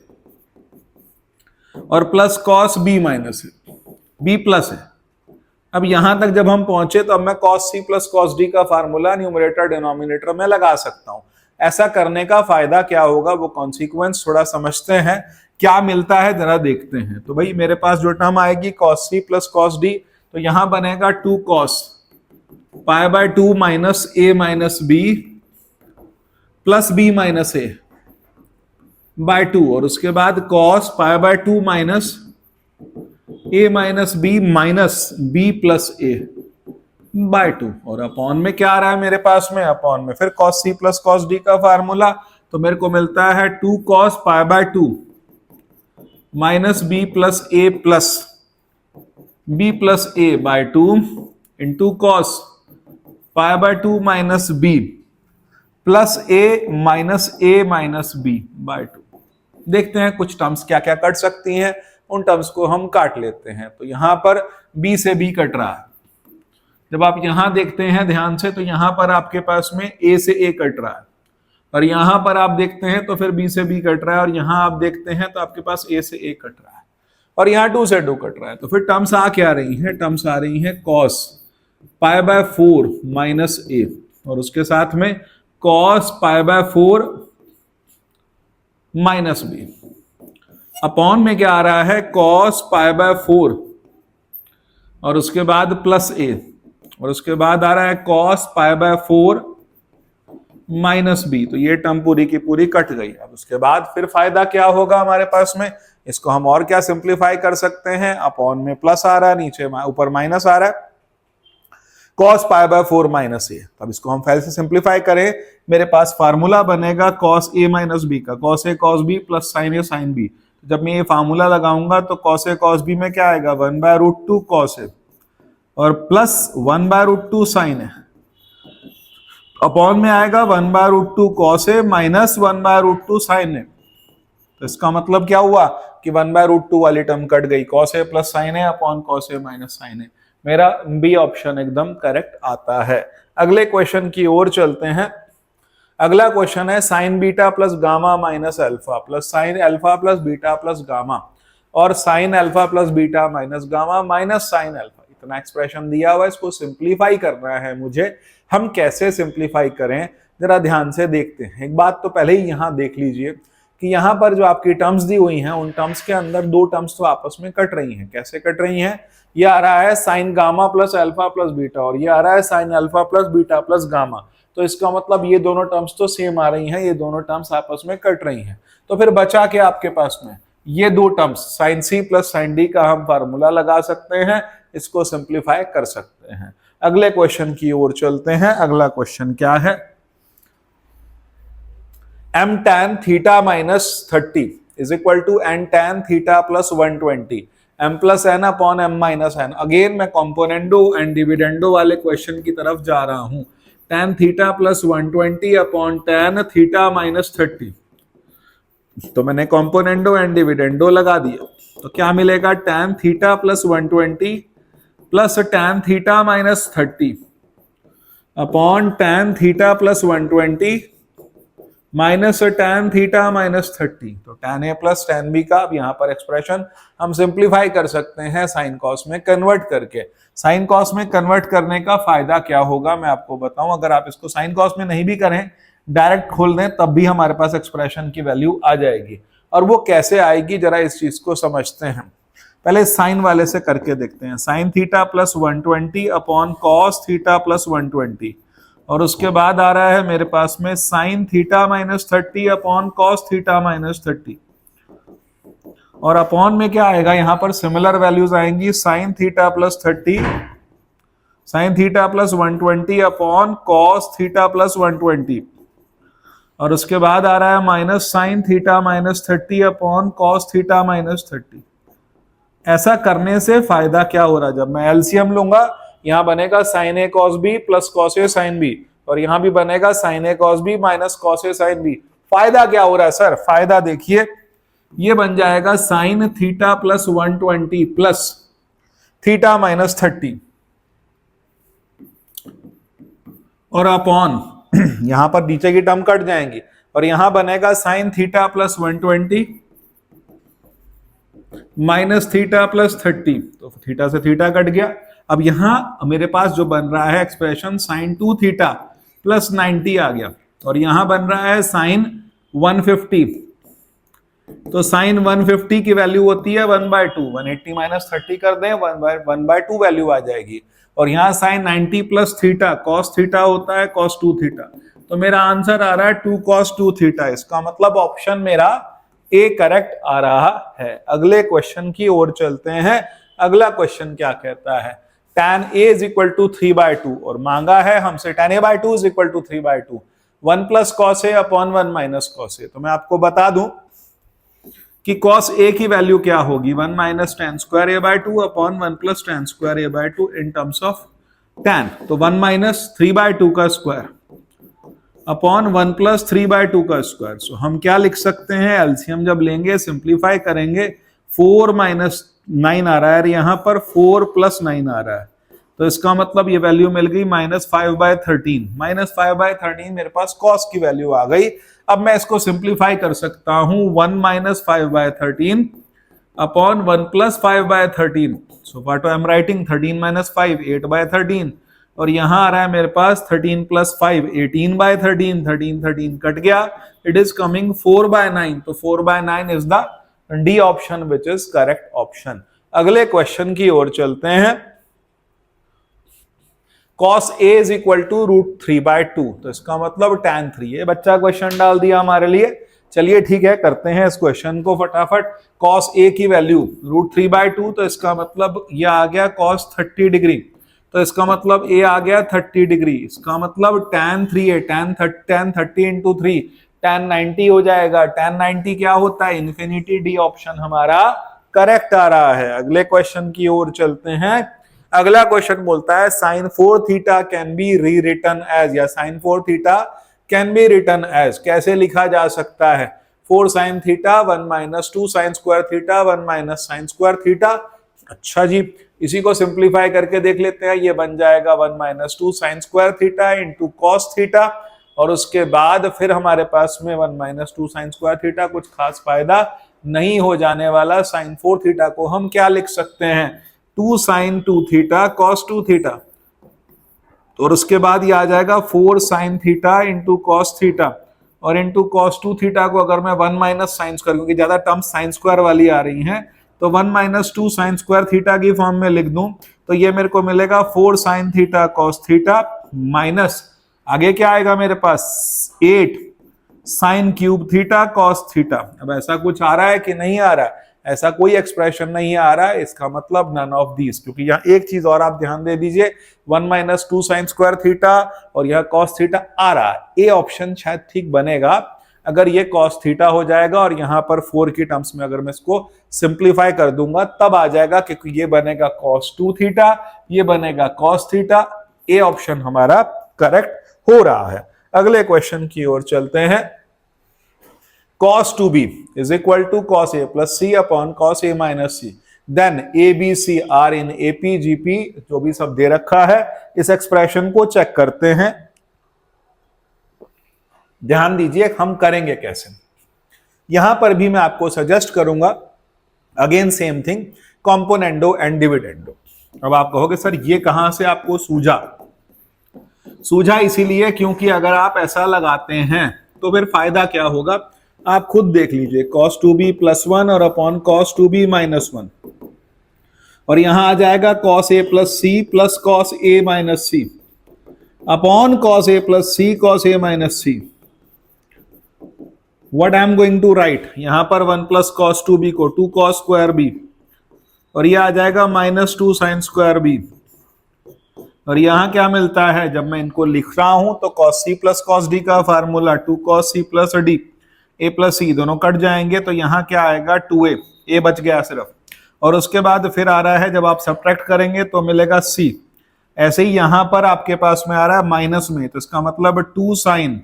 और plus cos B minus A, B plus है। अब यहां तक जब हम पहुंचे तो अब मैं cos c plus cos d का फार्मूला न्यूमरेटर डिनोमिनेटर में लगा सकता हूं। ऐसा करने का फायदा क्या होगा वो कॉन्सिक्वेंस थोड़ा समझते हैं, क्या मिलता है जरा देखते हैं। तो भाई मेरे पास जो टर्म आएगी cos c plus cos d, तो यहां बनेगा 2 cos pi by 2 minus a minus b plus b minus a by 2, और उसके बाद cos pi by 2 minus a minus b plus a by 2, और अपॉन में क्या आ रहा है मेरे पास में, अपॉन में फिर cos c plus cos d का फार्मूला, तो मेरे को मिलता है 2 cos pi by 2 minus b plus a by 2 into cos pi by 2 minus b plus a minus b by 2। देखते हैं कुछ टर्म्स क्या क्या कट सकती हैं, उन टर्म्स को हम काट लेते हैं। तो यहां पर b से b कट रहा है, जब आप यहां देखते हैं ध्यान से तो यहां पर आपके पास में a से a कट रहा है, और यहां पर आप देखते हैं तो फिर b से b कट रहा है, और यहां आप देखते हैं तो आपके पास a से a कट रहा है, और यहां 2 से 2 कट रहा है। तो फिर टर्म्स आ क्या रही हैं, टर्म्स आ रही हैं कॉस पाई बाय 4 माइनस ए, और उसके साथ में cos pi by 4 minus b, upon में क्या आ रहा है कॉस पाई बाय 4 और उसके बाद प्लस ए, और उसके बाद आ रहा है cos pi by 4 minus B. तो ये टर्म पूरी की पूरी कट गई। अब उसके बाद फिर फायदा क्या होगा हमारे पास में, इसको हम और क्या सिंप्लीफाई कर सकते हैं, अपॉन में प्लस आ रहा है, नीचे ऊपर माइनस आ रहा है, कॉस पाई बाय 4 माइनस ए। अब इसको हम पहले से सिंप्लीफाई करें, मेरे पास फार्मूला बनेगा कॉस ए माइनस बी का, cos A cos B plus sign A sine B. जब मैं ये फार्मूला लगाऊंगा तो कॉस ए कॉस बी में क्या आएगा 1 बाय रूट 2 कॉस ए और plus 1 by root 2 sine A, upon में आएगा 1 by root 2 cos A minus 1 by root 2 sine A. तो इसका मतलब क्या हुआ कि 1 बाय रूट 2 वाली टर्म कट गई, cos A plus sign A upon cos A minus sign ए। मेरा बी ऑप्शन एकदम करेक्ट आता है। अगले क्वेश्चन की ओर चलते हैं। अगला क्वेश्चन है sine beta plus gamma minus alpha plus sine alpha plus beta plus gamma और sine alpha plus beta minus gamma minus sine alpha. इतना एक्सप्रेशन दिया हुआ है, इसको सिंप्लीफाई करना है मुझे। हम कैसे सिंप्लीफाई करें जरा ध्यान से देखते हैं। एक बात तो पहले ही यहां देख लीजिए कि यहां पर जो आपकी टर्म्स दी हुई हैं उन टर्म्स के अंदर 2 टर्म्स तो आपस में कट रही हैं। कैसे कट रही हैं, ये आ रहा है sign gamma plus alpha plus beta और ये आ रहा है sign alpha plus beta plus gamma. तो इसका मतलब ये दोनों टर्म्स तो सेम आ रही हैं, ये दोनों टर्म्स आपस में कट रही हैं। तो फिर बचा के आपके पास में ये 2 टर्म्स साइन सी प्लस साइन डी का हम फार्मूला लगा सकते हैं, इसको सिंप्लीफाई कर सकते हैं। अगले क्वेश्चन की ओर चलते हैं। अगला क्वेश्चन क्या है, m tan theta minus 30 is equal to n tan theta plus 120 m plus n upon m minus n। Again मैं कॉम्पोनेंडो एंड डिविडेंडो वाले क्वेश्चन की तरफ जा रहा हूं। tan theta plus 120 upon tan theta minus 30, तो मैंने कॉम्पोनेंडो एंड डिविडेंडो लगा दिया। तो क्या मिलेगा, tan theta plus 120 plus tan theta minus 30 upon tan theta plus 120 minus tan theta minus 30। तो tan a plus tan b का अब यहाँ पर एक्सप्रेशन हम सिंप्लीफाई कर सकते हैं साइन कॉस में कन्वर्ट करके। साइन कॉस में कन्वर्ट करने का फायदा क्या होगा मैं आपको बताऊं। अगर आप इसको साइन कॉस में नहीं भी करें, डायरेक्ट खोल दें, तब भी हमारे पास एक्सप्रेशन की वैल्यू आ जाएगी। और वो कैसे आएगी जरा इस चीज को समझते हैं। पहले साइन वाले से करके देखते हैं। Sine theta plus 120 upon cos theta plus 120 और उसके बाद आ रहा है मेरे पास में sine theta minus 30 upon cos theta minus 30 और अपॉन में क्या आएगा, यहां पर सिमिलर वैल्यूज आएंगी sign theta plus 30 sign theta plus 120 upon cos theta plus 120 और उसके बाद आ रहा है minus sine theta minus 30 upon cos theta minus 30। ऐसा करने से फायदा क्या हो रहा है, जब मैं एलसीएम लूंगा यहां बनेगा sign A cos B plus cos A sine B, और यहां भी बनेगा sign A cos B minus cos A sine B. फायदा क्या हो रहा है सर, फायदा देखिए ये बन जाएगा sign theta plus 120 plus theta minus 30 और अपॉन यहां पर नीचे की टर्म कट जाएंगी और यहां बनेगा sine theta plus 120 minus theta plus 30, तो थीटा से थीटा कट गया। अब यहां मेरे पास जो बन रहा है एक्सप्रेशन साइन 2 थीटा प्लस 90 आ गया, और यहां बन रहा है साइन 150, तो साइन 150 की वैल्यू होती है 1/2, 180 माइनस 30 कर दें 1/2 वैल्यू आ जाएगी। और यहां sine 90 plus theta cos theta होता है कॉस 2 थीटा, तो मेरा आंसर आ रहा है 2 cos 2 थीटा। इसका मतलब ऑप्शन मेरा ए करेक्ट आ रहा है। अगले क्वेश्चन की ओर चलते हैं। अगला क्वेश्चन क्या कहता है, tan a is equal to 3/2 और मांगा है हमसे tan a/2 is equal to 3/2, 1 plus cos a upon 1 minus cos a। तो मैं आपको बता दूं कि cos a की वैल्यू क्या होगी, 1 minus tan square a/2 upon 1 plus tan square a/2 in terms of tan। तो 1 minus 3/2 का स्क्वायर अपॉन 1 प्लस 3/2 का स्क्वायर। सो हम क्या लिख सकते हैं, एलसीएम जब लेंगे सिंप्लीफाई करेंगे 4 माइनस 9 आ रहा है, यहां पर 4 प्लस 9 आ रहा है, तो इसका मतलब ये वैल्यू मिल गई -5/13। -5/13 मेरे पास कॉस की वैल्यू आ गई। अब मैं इसको सिंप्लीफाई कर सकता हूं 1 minus 5/13 upon 1 plus 5/13। So what I am writing, 13 minus 5 8/13, और यहां आ रहा है मेरे पास 13 प्लस 5 18/13, 13 कट गया, इट इज कमिंग 4/9। तो 4/9 is the D option which is correct option. अगले क्वेश्चन की ओर चलते हैं। cos a is equal to √3/2, तो इसका मतलब tan 3। ये बच्चा क्वेश्चन डाल दिया हमारे लिए। चलिए ठीक है, करते हैं इस क्वेश्चन को फटाफट। cos a की वैल्यू √3/2, तो इसका मतलब ये आ गया cos 30 डिग्री, तो इसका मतलब a आ गया 30 डिग्री। इसका मतलब tan 3 है, tan 30 इंटू 3 tan 90 हो जाएगा। tan 90 क्या होता है, इन्फिनिटी। डी ऑप्शन हमारा करेक्ट आ रहा है। अगले क्वेश्चन की ओर चलते हैं। अगला क्वेश्चन बोलता है sin 4 theta can be rewritten as, या sin 4 theta can be written as कैसे लिखा जा सकता है, 4 sin theta 1 minus 2 sin square theta 1 minus sin square theta. अच्छा जी, इसी को सिंप्लीफाई करके देख लेते हैं। ये बन जाएगा 1 minus 2 sin square theta into cos theta, और उसके बाद फिर हमारे पास में 1 माइनस 2 sin स्क्वायर थीटा, कुछ खास फायदा नहीं हो जाने वाला। sin 4 थीटा को हम क्या लिख सकते हैं, 2 sin 2 थीटा cos 2 थीटा, और उसके बाद ये आ जाएगा 4 sin theta into cos theta, और इंटू cos 2 थीटा को अगर मैं 1 माइनस साइन स्क्वायर, क्योंकि ज्यादा टर्म साइन स्क्वायर वाली आ रही हैं, तो 1 माइनस 2 sin स्क्वायर थीटा की फॉर्म में लिख दूं, तो ये मेरे को मिलेगा 4 sin theta cos theta minus आगे क्या आएगा मेरे पास 8 sin cube theta cos theta. अब ऐसा कुछ आ रहा है कि नहीं आ रहा है, ऐसा कोई एक्सप्रेशन नहीं आ रहा है, इसका मतलब नन ऑफ दीज। क्योंकि यहाँ एक चीज और आप ध्यान दे दीजिए, 1 माइनस 2 sin स्क्वायर थीटा और यह cos थीटा आ रहा है। ए ऑप्शन शायद ठीक बनेगा अगर ये cos थीटा हो जाएगा, और यहाँ पर 4 की टर्म्स में अगर मैं इसको सिंप्लीफाई कर दूंगा तब आ जाएगा, क्योंकि ये बनेगा cos 2 थीटा, ये बनेगा cos थीटा। ए ऑप्शन हमारा करेक्ट हो रहा है। अगले क्वेश्चन की ओर चलते हैं। cos 2b is equal to cos a plus c upon cos a minus c, then a b c are in ap gp, जो भी सब दे रखा है, इस एक्सप्रेशन को चेक करते हैं। ध्यान दीजिए हम करेंगे कैसे। यहां पर भी मैं आपको सजेस्ट करूंगा again same thing, componendo and dividendo. अब आप कहोगे सर ये कहां से आपको सूझा इसीलिए क्योंकि अगर आप ऐसा लगाते हैं तो फिर फायदा क्या होगा, आप खुद देख लीजिए। cos 2b प्लस 1 और अपॉन cos 2b माइनस 1, और यहां आ जाएगा cos a plus c plus cos a minus c upon cos a plus c cos a minus c। What I am going to write, यहां पर 1 प्लस cos 2b को 2 cos स्क्वायर b, और यह आ जाएगा -2 sin स्क्वायर b और यहां क्या मिलता है, जब मैं इनको लिख रहा हूं तो cos c plus cos d का formula 2 cos c plus d, a plus c दोनों कट जाएंगे, तो यहाँ क्या आएगा 2a, a बच गया सिर्फ। और उसके बाद फिर आ रहा है जब आप सब्ट्रैक्ट करेंगे तो मिलेगा c। ऐसे ही यहां पर आपके पास में आ रहा है माइनस में, तो इसका मतलब 2 साइन,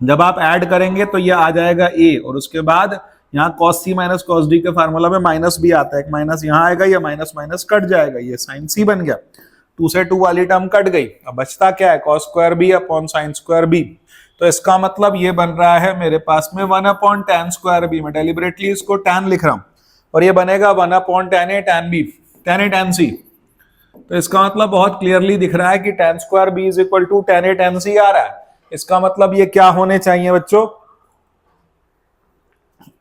जब आप ऐड करेंगे तो ये आ जाएगा a, और उसके बाद यहाँ cos c minus cos d के फार्मूला में माइनस भी आता है, एक माइनस यहाँ आएगा, ये माइनस माइनस कट जाएगा, ये साइन c बन गया, 2 से 2 वाली टर्म कट गई। अब बचता क्या है, cos square b upon sine square b। तो इसका मतलब ये बन रहा है मेरे पास में 1 अपॉन tan स्क्वायर b, मैं डेलिबरेटली इसको tan लिख रहा हूं, और ये बनेगा 1 upon tan a tan b, tan a tan c। तो इसका मतलब बहुत क्लियरली दिख रहा है कि tan square b is equal to tan a tan c आ रहा है। इसका मतलब ये क्या होने चाहिए बच्चों,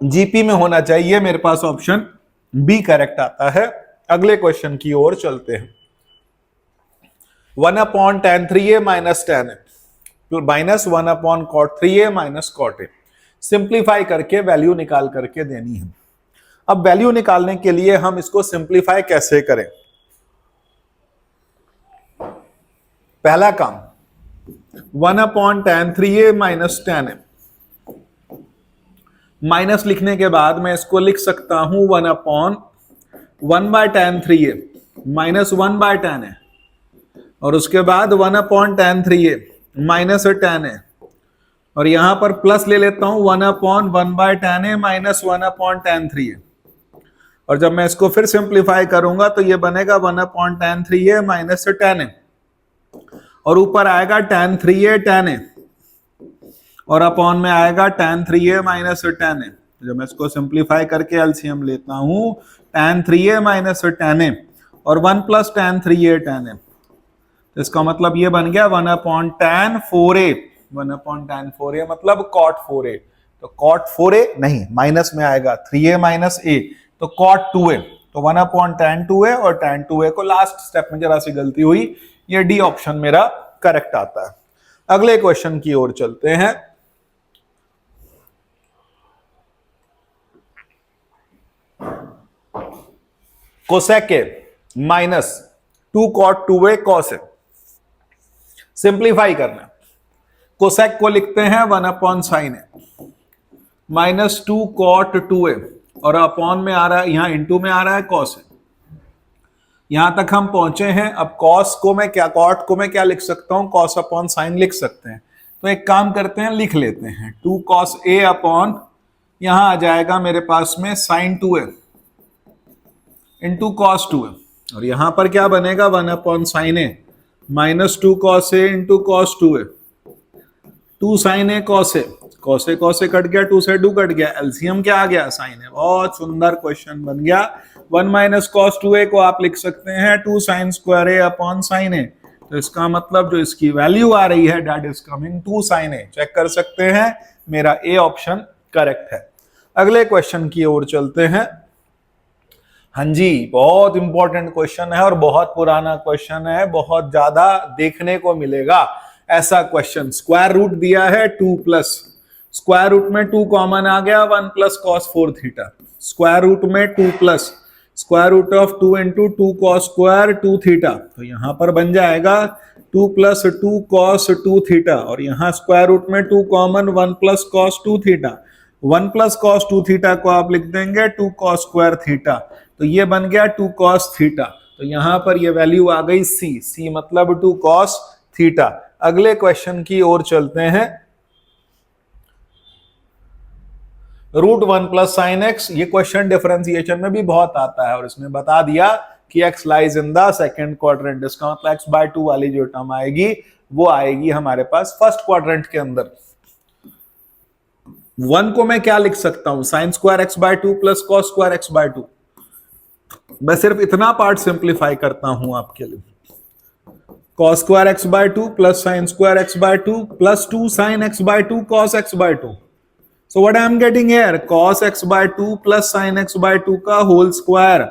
जीपी में होना चाहिए, मेरे पास ऑप्शन बी करेक्ट आता है। अगले क्वेश्चन की ओर चलते हैं। 1 upon tan 3a minus tan a minus 1 upon cot 3a minus cot a, simplify करके वैल्यू निकाल करके देनी है। अब वैल्यू निकालने के लिए हम इसको सिंप्लीफाई कैसे करें, पहला काम 1 upon tan 3a minus tan a, minus लिखने के बाद मैं इसको लिख सकता हूं 1 upon 1 by tan 3a minus 1 by tan a, और उसके बाद 1 upon tan 3a minus tan a, और यहां पर प्लस ले लेता हूं 1 upon 1 by tan a minus 1 upon tan 3a, और जब मैं इसको फिर सिंप्लीफाई करूंगा तो ये बनेगा 1 upon tan 3a minus tan a, और ऊपर आएगा tan 3a tan a, और अपॉन में आएगा tan 3a minus tan a। जब मैं इसको सिंप्लीफाई करके एलसीएम लेता हूं tan 3a minus tan a और 1 plus tan 3a tan a, तो इसका मतलब ये बन गया 1 upon tan 4a, 1 upon tan 4a मतलब cot 4a, तो cot 4a नहीं, माइनस में आएगा 3a माइनस a, तो cot 2a, तो 1 अपॉन tan 2a, और tan 2a को लास्ट स्टेप में जरा सी गलती हुई, ये डी ऑप्शन मेरा करेक्ट आता है। अगले क्वेश्चन की ओर चलते हैं। कोसेक ए माइनस 2 cot 2a cos ए, सिंप्लीफाई करना, कोसेक को लिखते हैं 1 upon sine A minus 2 cot 2a, और अपॉन में आ रहा है, यहां इनटू में आ रहा है cos ए। यहां तक हम पहुंचे हैं। अब cos को मैं क्या, cot को मैं क्या लिख सकता हूं, cos अपॉन साइन लिख सकते हैं। तो एक काम करते हैं, लिख लेते हैं 2 cos a अपॉन, यहां आ जाएगा मेरे पास में sin 2a into cos 2a, और यहां पर क्या बनेगा 1 upon sine A minus 2 cos a into cos 2a, 2 sin a cos a, cos a cut गया, 2 से 2 कट गया, एलसीएम क्या आ गया sin a। बहुत सुंदर क्वेश्चन बन गया। 1 माइनस cos 2a को आप लिख सकते हैं 2 sin square a upon sin a, तो इसका मतलब जो इसकी वैल्यू आ रही है that is coming 2 sin a। Check कर सकते हैं, मेरा ए ऑप्शन करेक्ट है। अगले क्वेश्चन की ओर चलते हैं। हाँ जी, बहुत इंपॉर्टेंट क्वेश्चन है और बहुत पुराना क्वेश्चन है, बहुत ज्यादा देखने को मिलेगा ऐसा क्वेश्चन। स्क्वायर रूट दिया है 2 प्लस, स्क्वायर रूट में 2 कॉमन आ गया, 1 plus cos 4 theta, square root में 2 plus square root of 2 into 2 cos square 2 theta, तो यहां पर बन जाएगा 2 प्लस 2 cos 2 थीटा, और यहां स्क्वायर रूट में 2 common 1 plus cos 2 theta, 1 plus cos 2 theta को आप लिख देंगे 2 cos स्क्वायर थीटा, तो ये बन गया 2 cos थीटा। तो यहां पर ये वैल्यू आ गई c मतलब 2 cos थीटा। अगले क्वेश्चन की ओर चलते हैं। √1 प्लस साइन एक्स, ये क्वेश्चन डिफरेंशिएशन में भी बहुत आता है और इसने बता दिया कि x lies in the second quadrant, इसका मतलब x/2 वाली जो टर्म आएगी वो आएगी हमारे पास फर्स्ट क्वाड्रेंट के अंदर। 1 को मैं क्या लिख सकता हूं, sine square x/2 plus cos square x/2। मैं सिर्फ इतना पार्ट सिंप्लीफाई करता हूं आपके लिए, cos square x/2 plus sine square x/2 plus 2 sin x/2 cos x/2। So what I am getting here, cos x/2 plus sin x/2 का होल स्क्वायर,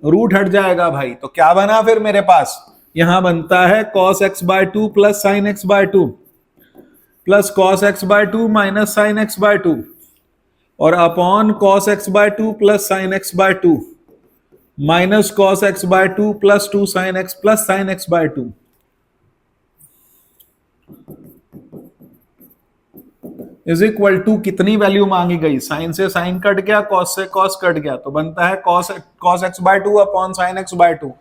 रूट हट जाएगा भाई, तो क्या बना फिर मेरे पास, यहां बनता है cos x/2 plus sin x/2 plus cos x/2 minus sin x/2 और upon cos x/2 plus sin x/2 minus cos x by two plus 2 sine x plus sine x by 2 is equal to कितनी वैल्यू मांगी गई, साइन से साइन कट गया, कॉस से कॉस कट गया, तो बनता है cos x by two upon sine x by two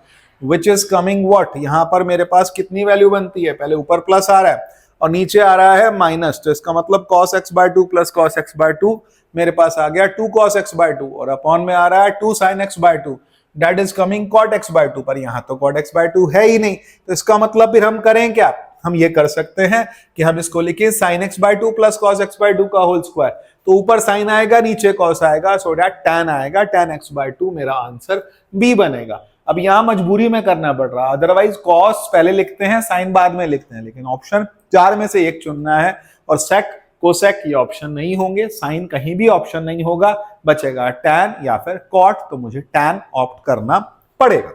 which is coming what. यहां पर मेरे पास कितनी वैल्यू बनती है, पहले ऊपर प्लस आ रहा है और नीचे आ रहा है माइनस, तो इसका मतलब cos x by two plus cos x by to मेरे पास आ गया 2 cos x बाय टू और अपॉन में आ रहा है 2 sin x by two that is coming cot x by two, पर यहां तो cot x बाय टू है ही नहीं, तो इसका मतलब फिर हम करें क्या, हम ये कर सकते हैं कि हम इसको लिखें sin x bye two plus cos x by two का होल स्क्वायर, तो ऊपर साइन आएगा नीचे cos आएगा, सो दैट tan आएगा, tan x बाय टू मेरा आंसर बी बनेगा। अब यहां मजबूरी में करना पड़ रहा, अदरवाइज cos पहले लिखते हैं साइन बाद में लिखते हैं, लेकिन ऑप्शन 4 में से एक चुनना है और sec कोसेक ये ऑप्शन नहीं होंगे, साइन कहीं भी ऑप्शन नहीं होगा, बचेगा टैन या फिर कॉट, तो मुझे टैन ऑप्ट करना पड़ेगा।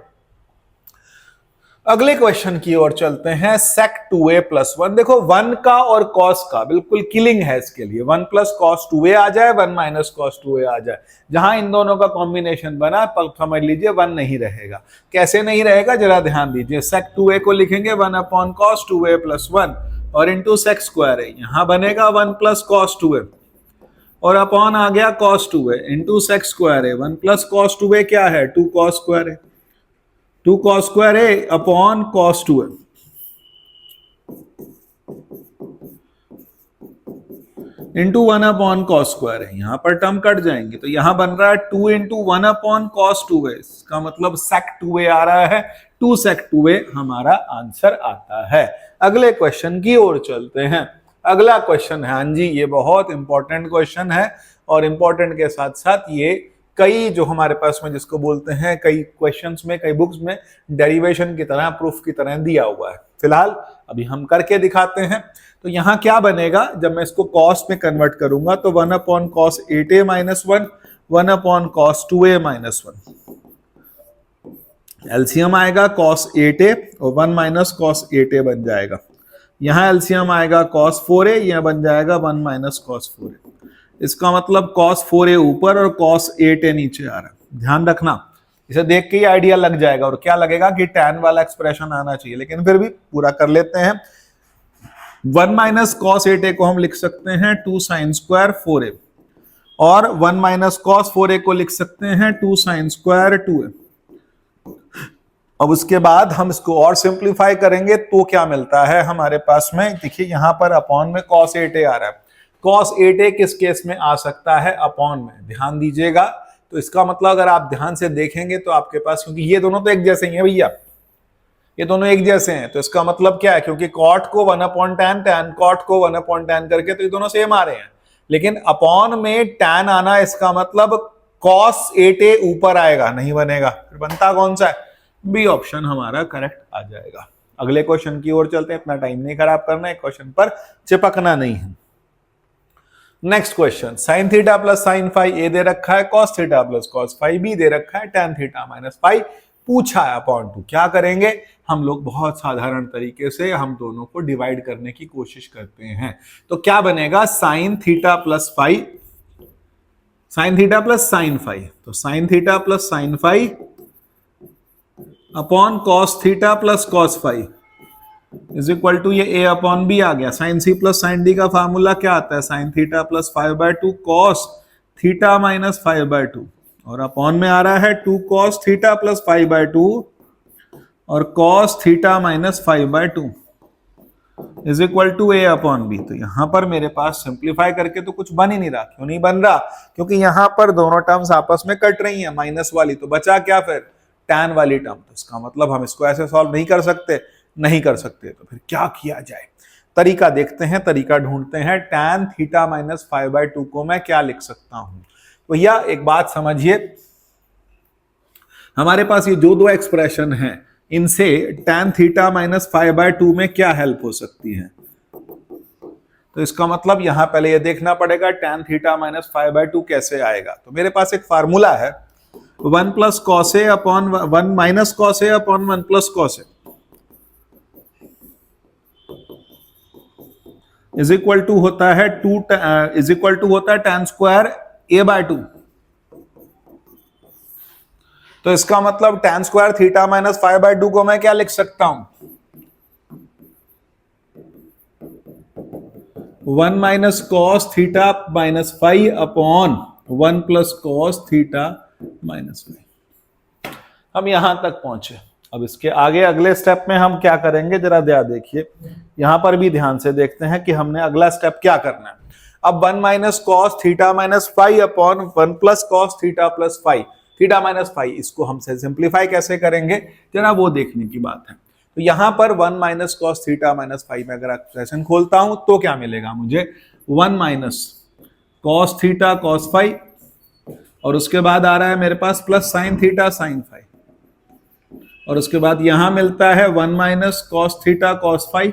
अगले क्वेश्चन की ओर चलते हैं, sec 2a प्लस 1। देखो 1 का और cos का बिल्कुल किलिंग है इसके लिए, 1 प्लस cos 2a आ जाए 1 माइनस cos 2a आ जाए, जहां इन दोनों का कॉम्बिनेशन बना समझ लीजिए 1 नहीं रहेगा। कैसे नहीं रहेगा जरा ध्यान दीजिए, sec 2a को लिखेंगे 1 अपॉन cos 2a प्लस 1 और इंटू सेक स्क्वायर है, यहां बनेगा 1 प्लस कॉस 2a और अपॉन आ गया cos 2a into sec square है, 1 प्लस cos 2a क्या है 2 cos स्क्वायर है, 2 cos स्क्वायर है upon cos 2a into 1 upon cos square है, यहां पर टर्म कट जाएंगे, तो यहां बन रहा है 2 इंटू 1 अपॉन cos 2a, इसका मतलब sec 2a आ रहा है, 2 sec 2a हमारा आंसर आता है। अगले क्वेश्चन की ओर चलते हैं। अगला क्वेश्चन है, हाँ जी ये बहुत इंपॉर्टेंट क्वेश्चन है और इंपॉर्टेंट के साथ साथ ये कई जो हमारे पास में जिसको बोलते हैं कई क्वेश्चंस में कई बुक्स में डेरिवेशन की तरह प्रूफ की तरह दिया हुआ है। फिलहाल अभी हम करके दिखाते हैं। तो यहां क्या बनेगा, जब मैं इसको कॉस में कन्वर्ट करूंगा तो 1 upon cos 8a minus 1 1 upon cos 2a minus 1, LCM आएगा cos 8a और 1 माइनस cos 8a बन जाएगा, यहां एलसीएम आएगा cos 4a, यह बन जाएगा 1 माइनस cos 4a, इसका मतलब cos 4a ऊपर और cos 8a नीचे आ रहा है। ध्यान रखना, इसे देख के ही आइडिया लग जाएगा और क्या लगेगा कि tan वाला एक्सप्रेशन आना चाहिए, लेकिन फिर भी पूरा कर लेते हैं। 1 माइनस cos 8a को हम लिख सकते हैं 2 साइन स्क्वायर 4a और 1 माइनस cos 4a को लिख सकते हैं 2 साइन स्क्वायर 2a। अब उसके बाद हम इसको और सिंप्लीफाई करेंगे तो क्या मिलता है हमारे पास में, देखिए यहां पर अपॉन में cos 8a आ रहा है, cos 8a किस केस में आ सकता है अपॉन में, ध्यान दीजिएगा। तो इसका मतलब अगर आप ध्यान से देखेंगे तो आपके पास, क्योंकि ये दोनों तो एक जैसे ही हैं भैया, ये दोनों एक जैसे हैं, तो इसका मतलब क्या है, क्योंकि cot को 1 अपॉन tan tan cot को 1 अपॉन tan करके तो ये दोनों सेम आ रहे हैं, लेकिन अपॉन में tan आना इसका मतलब cos 8a ऊपर आएगा, नहीं बनेगा, फिर बनता कौन सा है, बी ऑप्शन हमारा करेक्ट आ जाएगा। अगले क्वेश्चन की ओर चलते हैं, इतना टाइम नहीं खराब करना है, क्वेश्चन पर चिपकना नहीं है। Next question, sine theta plus sine phi A दे रखा है, cos theta plus cos phi B दे रखा है, टैन थीटा माइनस फाई पूछा है अपॉन टू। क्या करेंगे हम लोग, बहुत साधारण तरीके से हम दोनों को डिवाइड करने की कोशिश करते हैं। तो क्या बनेगा, sine theta plus phi, sine theta plus sine phi, तो sine theta plus sine phi upon cos theta plus cos phi is equal to ये ए अपॉन बी आ गया। साइन सी प्लस साइन डी का फार्मूला क्या आता है, sine theta plus 5/2 cos theta minus 5/2 और अपॉन में आ रहा है 2 कॉस थीटा प्लस 5/2 और cos theta minus 5/2 is equal to a upon b. तो यहां पर मेरे पास सिंप्लीफाई करके तो कुछ बन ही नहीं रहा। क्यों नहीं बन रहा, क्योंकि यहां पर दोनों टर्म्स आपस में कट रही हैं, माइनस वाली, तो बचा क्या फिर tan वाली टर्म। तो इसका मतलब हम इसको ऐसे सॉल्व नहीं कर सकते, नहीं कर सकते, तो फिर क्या किया जाए, तरीका देखते हैं, तरीका ढूंढते हैं। tan थीटा माइनस 5/2 को मैं क्या लिख सकता हूं, तो यह एक बात समझिए, हमारे पास ये जो दो एक्सप्रेशन हैं इनसे tan थीटा माइनस 5/2 में क्या हेल्प हो सकती है। तो इसका मतलब यहां पहले ये देखना पड़ेगा tan थीटा माइनस 5/2 कैसे आएगा। तो मेरे पास एक फार्मूला है 1 plus cos a upon 1 minus cos a upon 1 plus cos a is equal to होता है 2 इज इक्वल टू होता है tan स्क्वायर a/2। तो इसका मतलब tan स्क्वायर थीटा माइनस 5/2 को मैं क्या लिख सकता हूं, 1 minus cos theta minus 5 upon 1 plus cos theta minus 5। हम यहां तक पहुंचे। अब इसके आगे अगले स्टेप में हम क्या करेंगे, जरा ध्यान देखिए, यहां पर भी ध्यान से देखते हैं कि हमने अगला स्टेप क्या करना है। अब 1 minus cos theta minus 5 upon 1 plus cos theta plus 5, theta minus 5, इसको हम सिंप्लीफाई कैसे करेंगे जरा वो देखने की बात है। तो यहां पर 1 माइनस कॉस थीटा माइनस 5 में अगर एक्सप्रेशन खोलता हूं तो क्या मिलेगा मुझे, 1 माइनस कॉस थीटा कॉस 5 और उसके बाद आ रहा है मेरे पास प्लस साइन थीटा साइन 5 और उसके बाद यहां मिलता है 1 माइनस कॉस थीटा कॉस 5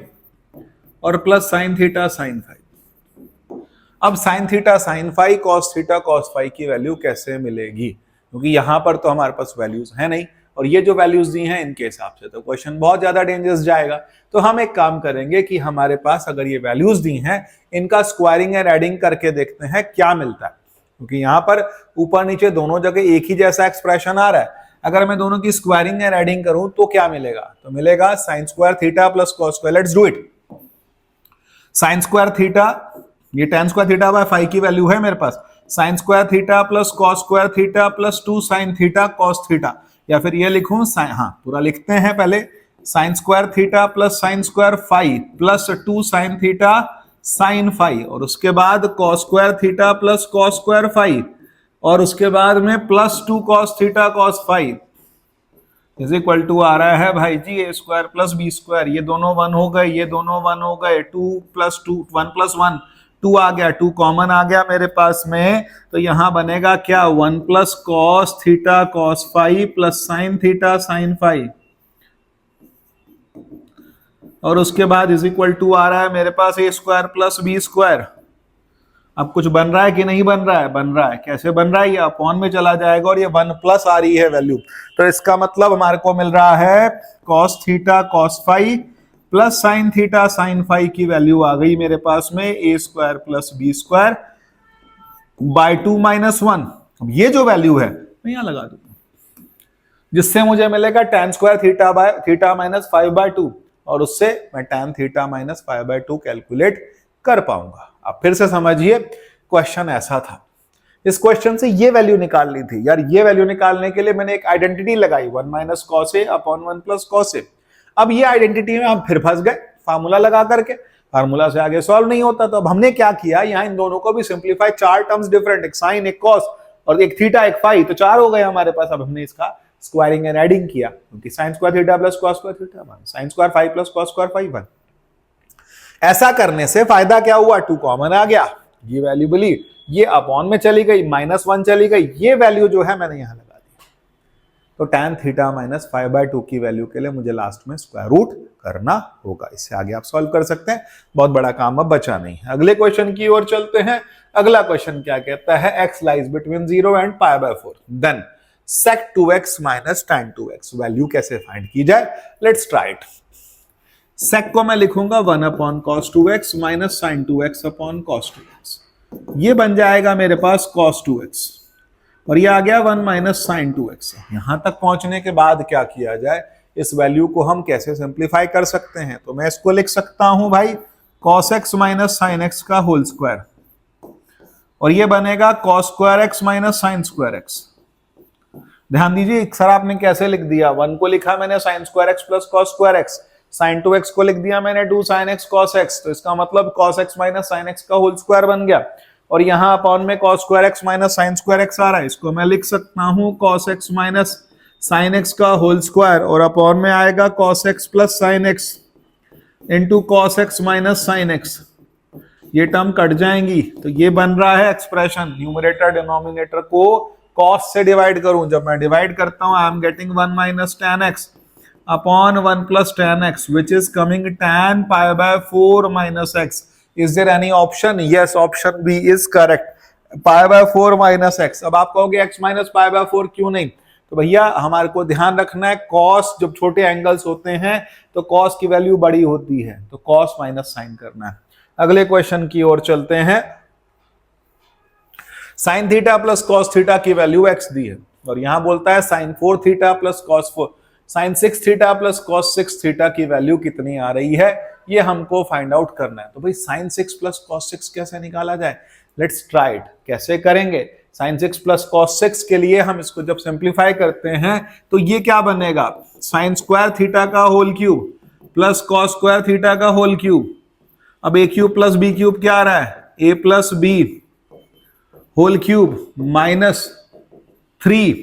और प्लस साइन थीटा साइन 5। अब sine theta sine 5 cos theta cos 5 की वैल्यू कैसे मिलेगी, क्योंकि यहां पर तो हमारे पास वैल्यूज है नहीं और ये जो वैल्यूज दी हैं इनके हिसाब से तो क्वेश्चन बहुत ज्यादा डेंजरस जाएगा। तो हम एक काम करेंगे कि हमारे पास अगर ये वैल्यूज दी हैं इनका स्क्वायरिंग एंड एडिंग करके देखते हैं क्या मिलता है, क्योंकि यहां पर ऊपर नीचे दोनों जगह एक ही जैसा एक्सप्रेशन आ रहा है। अगर मैं दोनों की स्क्वायरिंग एंड एडिंग करूं तो क्या मिलेगा, तो मिलेगा sine square theta plus cos square. Let's do it. Sine square theta, ये tan स्क्वायर थीटा बाय 5 की वैल्यू है मेरे पास, sine square theta plus cos square theta plus 2 sine theta cos theta, या फिर ये लिखूं हाँ पूरा लिखते हैं पहले, sine square theta plus sine square 5 plus 2 sine theta sine 5 और उसके बाद cos square theta plus cos square 5 और उसके बाद में plus 2 cos theta cos 5 is equal to आ रहा है भाई जी a square plus B square. ये दोनों 1 हो गए, ये दोनों 1 हो गए, 2 प्लस 2 1 प्लस 1 2 आ गया, 2 कॉमन आ गया मेरे पास में, तो यहां बनेगा क्या 1 plus cos theta cos 5 plus sine theta sine 5 और उसके बाद इज इक्वल टू आ रहा है मेरे पास a square plus B square. अब कुछ बन रहा है कि नहीं बन रहा है, बन रहा है। कैसे बन रहा है, ये अपॉन में चला जाएगा और ये 1 प्लस आ रही है वैल्यू, तो इसका मतलब हमारे को मिल रहा है cos theta cos 5 plus sine theta sine 5 की वैल्यू आ गई मेरे पास में a square plus B square by 2 minus 1। अब ये जो वैल्यू है मैं यहां लगा दूंगा, जिससे मुझे मिलेगा tan square theta by theta minus 5/2 और उससे मैं tan थीटा माइनस 5/2 कैलकुलेट कर पाऊंगा। अब फिर से समझिए, क्वेश्चन ऐसा था, इस क्वेश्चन से ये वैल्यू निकालनी थी यार। ये वैल्यू निकालने के लिए मैंने एक आइडेंटिटी लगाई 1 minus cos a upon 1 plus cos ए। अब ये आइडेंटिटी में हम फिर फंस गए फार्मूला लगा करके, फार्मूला से आगे सॉल्व नहीं होता। तो अब हमने क्या किया, यहाँ इन दोनों को भी सिंप्लीफाई, 4 टर्म्स डिफरेंट, एक साइन एक कॉस और एक थीटा एक फाई, तो 4 हो गए हमारे पास। अब हमने इसका स्क्वायरिंग एंड एडिंग किया, क्योंकि sign square theta plus cos square theta 1, sign square 5 plus cos square 5 1। ऐसा करने से फायदा क्या हुआ, 2 कॉमन आ गया, ये वैल्यू बोली, ये अपॉन में चली गई, -1 चली गई, ये वैल्यू जो है मैंने यहां लगा दी। तो tan थीटा माइनस 5/2 की वैल्यू के लिए मुझे लास्ट में स्क्वायर रूट करना होगा। इससे आगे आप सॉल्व कर सकते हैं, बहुत बड़ा काम अब बचा नहीं है। अगले क्वेश्चन की ओर चलते हैं। अगला क्वेश्चन क्या कहता है, x lies between 0 and π/4, then sec 2x minus tan 2x, value कैसे फाइंड की जाए, लेट्स ट्राई इट। sec को मैं लिखूंगा 1 upon cos 2x minus sin 2x upon cos 2x, ये बन जाएगा मेरे पास cos 2x और ये आ गया 1 माइनस sin 2x। यहां तक पहुंचने के बाद क्या किया जाए, इस वैल्यू को हम कैसे सिंप्लीफाई कर सकते हैं, तो मैं इसको लिख सकता हूं भाई cos x minus sin x का होल स्क्वायर और ये बनेगा cos square x minus sin square x। ध्यान दीजिए सर आपने कैसे लिख दिया, 1 को लिखा मैंने sin square x plus cos square x, sin 2x को लिख दिया मैंने 2 sin x cos x, तो इसका मतलब cos x minus sin x का होल स्क्वायर बन गया और यहां अपॉन में cos square x minus sin square x आ रहा है, इसको मैं लिख सकता हूं cos x minus sin x का होल स्क्वायर और अपॉन में आएगा cos x plus sin x into cos x minus sin x, ये टर्म कट जाएंगी, तो ये बन रहा है एक्सप्रेशन, न्यूमरेटर डिनोमिनेटर को cos से डिवाइड करूं, जब मैं डिवाइड करता हूं आई am getting 1 minus tan x upon 1 plus tan x, which is coming tan π/4 minus x. Is there any option? Yes, option B is correct. π/4 minus x. अब आप कहोगे x minus π/4 क्यों नहीं, तो भैया हमारे को ध्यान रखना है cos जब छोटे एंगल्स होते हैं तो cos की वैल्यू बड़ी होती है, तो cos माइनस साइन करना है। अगले क्वेश्चन की ओर चलते हैं। Sine theta plus cos theta की वैल्यू x दी है, और यहां बोलता है sine 4 theta plus cos 4, sine 6 theta plus cos 6 theta की वैल्यू कितनी आ रही है, ये हमको फाइंड आउट करना है। तो भाई साइन 6 प्लस कॉस 6 कैसे निकाला जाए, लेट्स ट्राई इट। कैसे करेंगे, साइन 6 प्लस कॉस 6 के लिए हम इसको जब सिंप्लीफाई करते हैं तो ये क्या बनेगा, साइन स्क्वायर थीटा का whole cube plus cos square theta का होल क्यूब। अब A cube plus B cube क्या आ रहा है, A plus B whole cube minus 3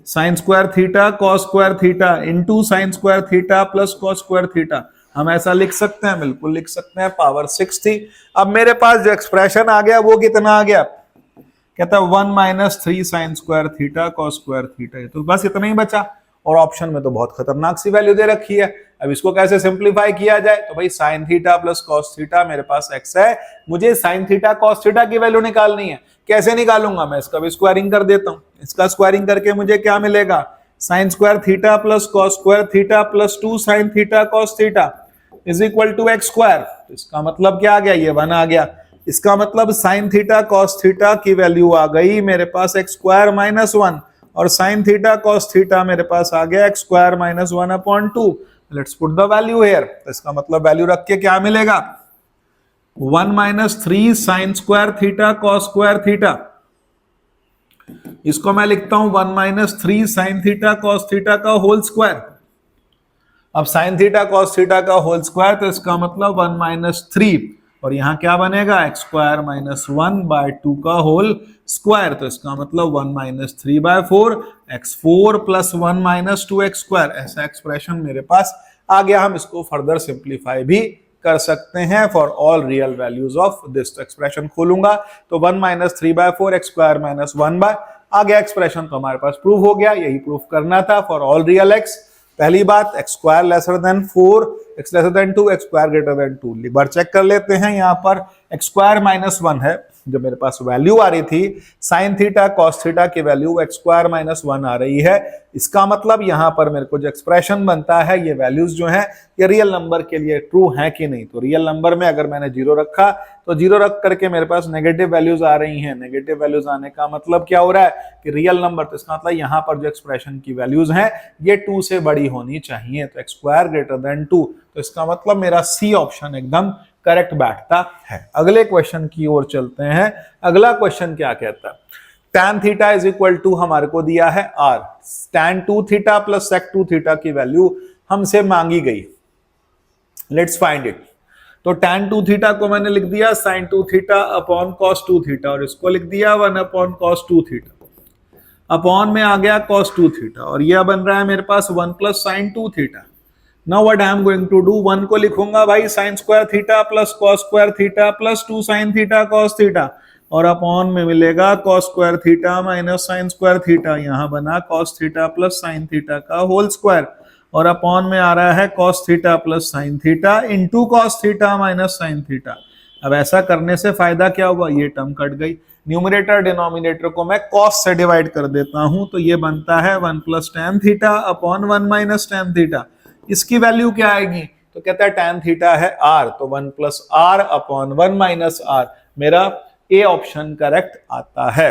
sine square theta cos square theta into sine square theta plus cos square theta. हम ऐसा लिख सकते हैं, बिल्कुल लिख सकते हैं, पावर 6 थी। अब मेरे पास जो एक्सप्रेशन आ गया वो कितना आ गया, कहता है 1 minus 3 sine square theta cos square theta. तो बस इतना ही बचा, और ऑप्शन में तो बहुत खतरनाक सी वैल्यू दे रखी है। अब इसको कैसे सिंप्लीफाई किया जाए, तो भाई sign theta plus cos theta, मेरे पास एक्स है, मुझे साइन थीटा कॉस थीटा की वैल्यू निकालनी है। कैसे निकालूंगा, मैं इसका भी स्क्वायरिंग कर देता हूं। इसका स्क्वायरिंग करके मुझे क्या मिलेगा, sine square theta plus cos square theta plus 2 sine theta cos theta is equal to x square. तो इसका मतलब क्या आ गया, ये 1 आ गया। इसका मतलब साइन थीटा कॉस थीटा की वैल्यू आ गई मेरे पास एक्स स्क्वायर माइनस 1, और साइन थीटा कॉस थीटा मेरे पास आ गया x square minus 1/2। Let's put the value here. तो इसका मतलब वैल्यू रख के क्या मिलेगा, 1 minus 3 sine square theta cos square theta. इसको मैं लिखता हूं 1 minus 3 sign theta cos theta का होल स्क्वायर। अब साइन थीटा कॉस थीटा का होल स्क्वायर, तो इसका मतलब 1 माइनस 3, और यहां क्या बनेगा, एक्स स्क्वायर माइनस 1/2 का होल स्क्वायर। तो इसका मतलब 1 minus 3/4 x 4 plus 1 minus 2 x square. ऐसा एक्सप्रेशन मेरे पास आ गया। हम इसको फर्दर सिंप्लीफाई भी कर सकते हैं for all real values of this. तो एक्सप्रेशन खोलूंगा तो 1 माइनस 3/4 एक्स स्क्वायर माइनस 1 आ गया एक्सप्रेशन, तो हमारे पास प्रूव हो गया। यही प्रूफ करना था फॉर ऑल रियल एक्स। पहली बात, x square lesser than 4 x lesser than 2 x square greater than 2। एक बार चेक कर लेते हैं, यहाँ पर एक्स स्क्वायर माइनस 1 है, जो मेरे पास वैल्यू आ रही थी साइन थीटा कॉस थीटा की वैल्यू एक्स स्क्वायर माइनस 1 आ रही है। इसका मतलब यहाँ पर मेरे को जो एक्सप्रेशन बनता है, ये वैल्यूज जो है ये रियल नंबर के लिए ट्रू है कि नहीं। तो रियल नंबर में अगर मैंने 0 रखा तो 0 रख करके मेरे पास नेगेटिव वैल्यूज आ रही हैं। नेगेटिव वैल्यूज आने का मतलब क्या हो रहा है कि रियल नंबर, तो इसका मतलब यहाँ पर जो एक्सप्रेशन की वैल्यूज हैं ये 2 से बड़ी होनी चाहिए। तो एक्स स्क्वायर ग्रेटर देन 2, तो इसका मतलब मेरा सी ऑप्शन एकदम करेक्ट बैठता है। अगले क्वेश्चन की ओर चलते हैं। अगला क्वेश्चन क्या कहता है, tan theta is equal to हमारे को दिया है r, tan 2 theta plus sec 2 theta की वैल्यू हमसे मांगी गई। Let's find it. तो tan 2 थीटा को मैंने लिख दिया sin 2 theta upon cos 2 theta, और इसको लिख दिया 1 अपॉन cos 2 थीटा। अपॉन में आ गया cos 2 थीटा, और यह बन रहा है मेरे पास 1 plus sign 2 theta. Now what I am going to do, 1 को लिखूंगा भाई sign square theta plus cos square theta plus 2 sine theta cos theta, और अपॉन में मिलेगा cos square theta minus sine square theta. यहाँ बना cos theta plus sine theta का होल स्क्वायर, और अपॉन में आ रहा है cos theta plus sine theta into cos theta minus sine theta. अब ऐसा करने से फायदा क्या हुआ, ये टर्म कट गई। न्यूमरेटर डिनोमिनेटर को मैं कॉस से डिवाइड कर देता हूं, तो ये बनता है 1 plus tan theta upon 1 minus tan theta. इसकी वैल्यू क्या आएगी, तो कहता है tan थीटा है r, तो 1 plus r upon 1 minus r। मेरा ए ऑप्शन करेक्ट आता है।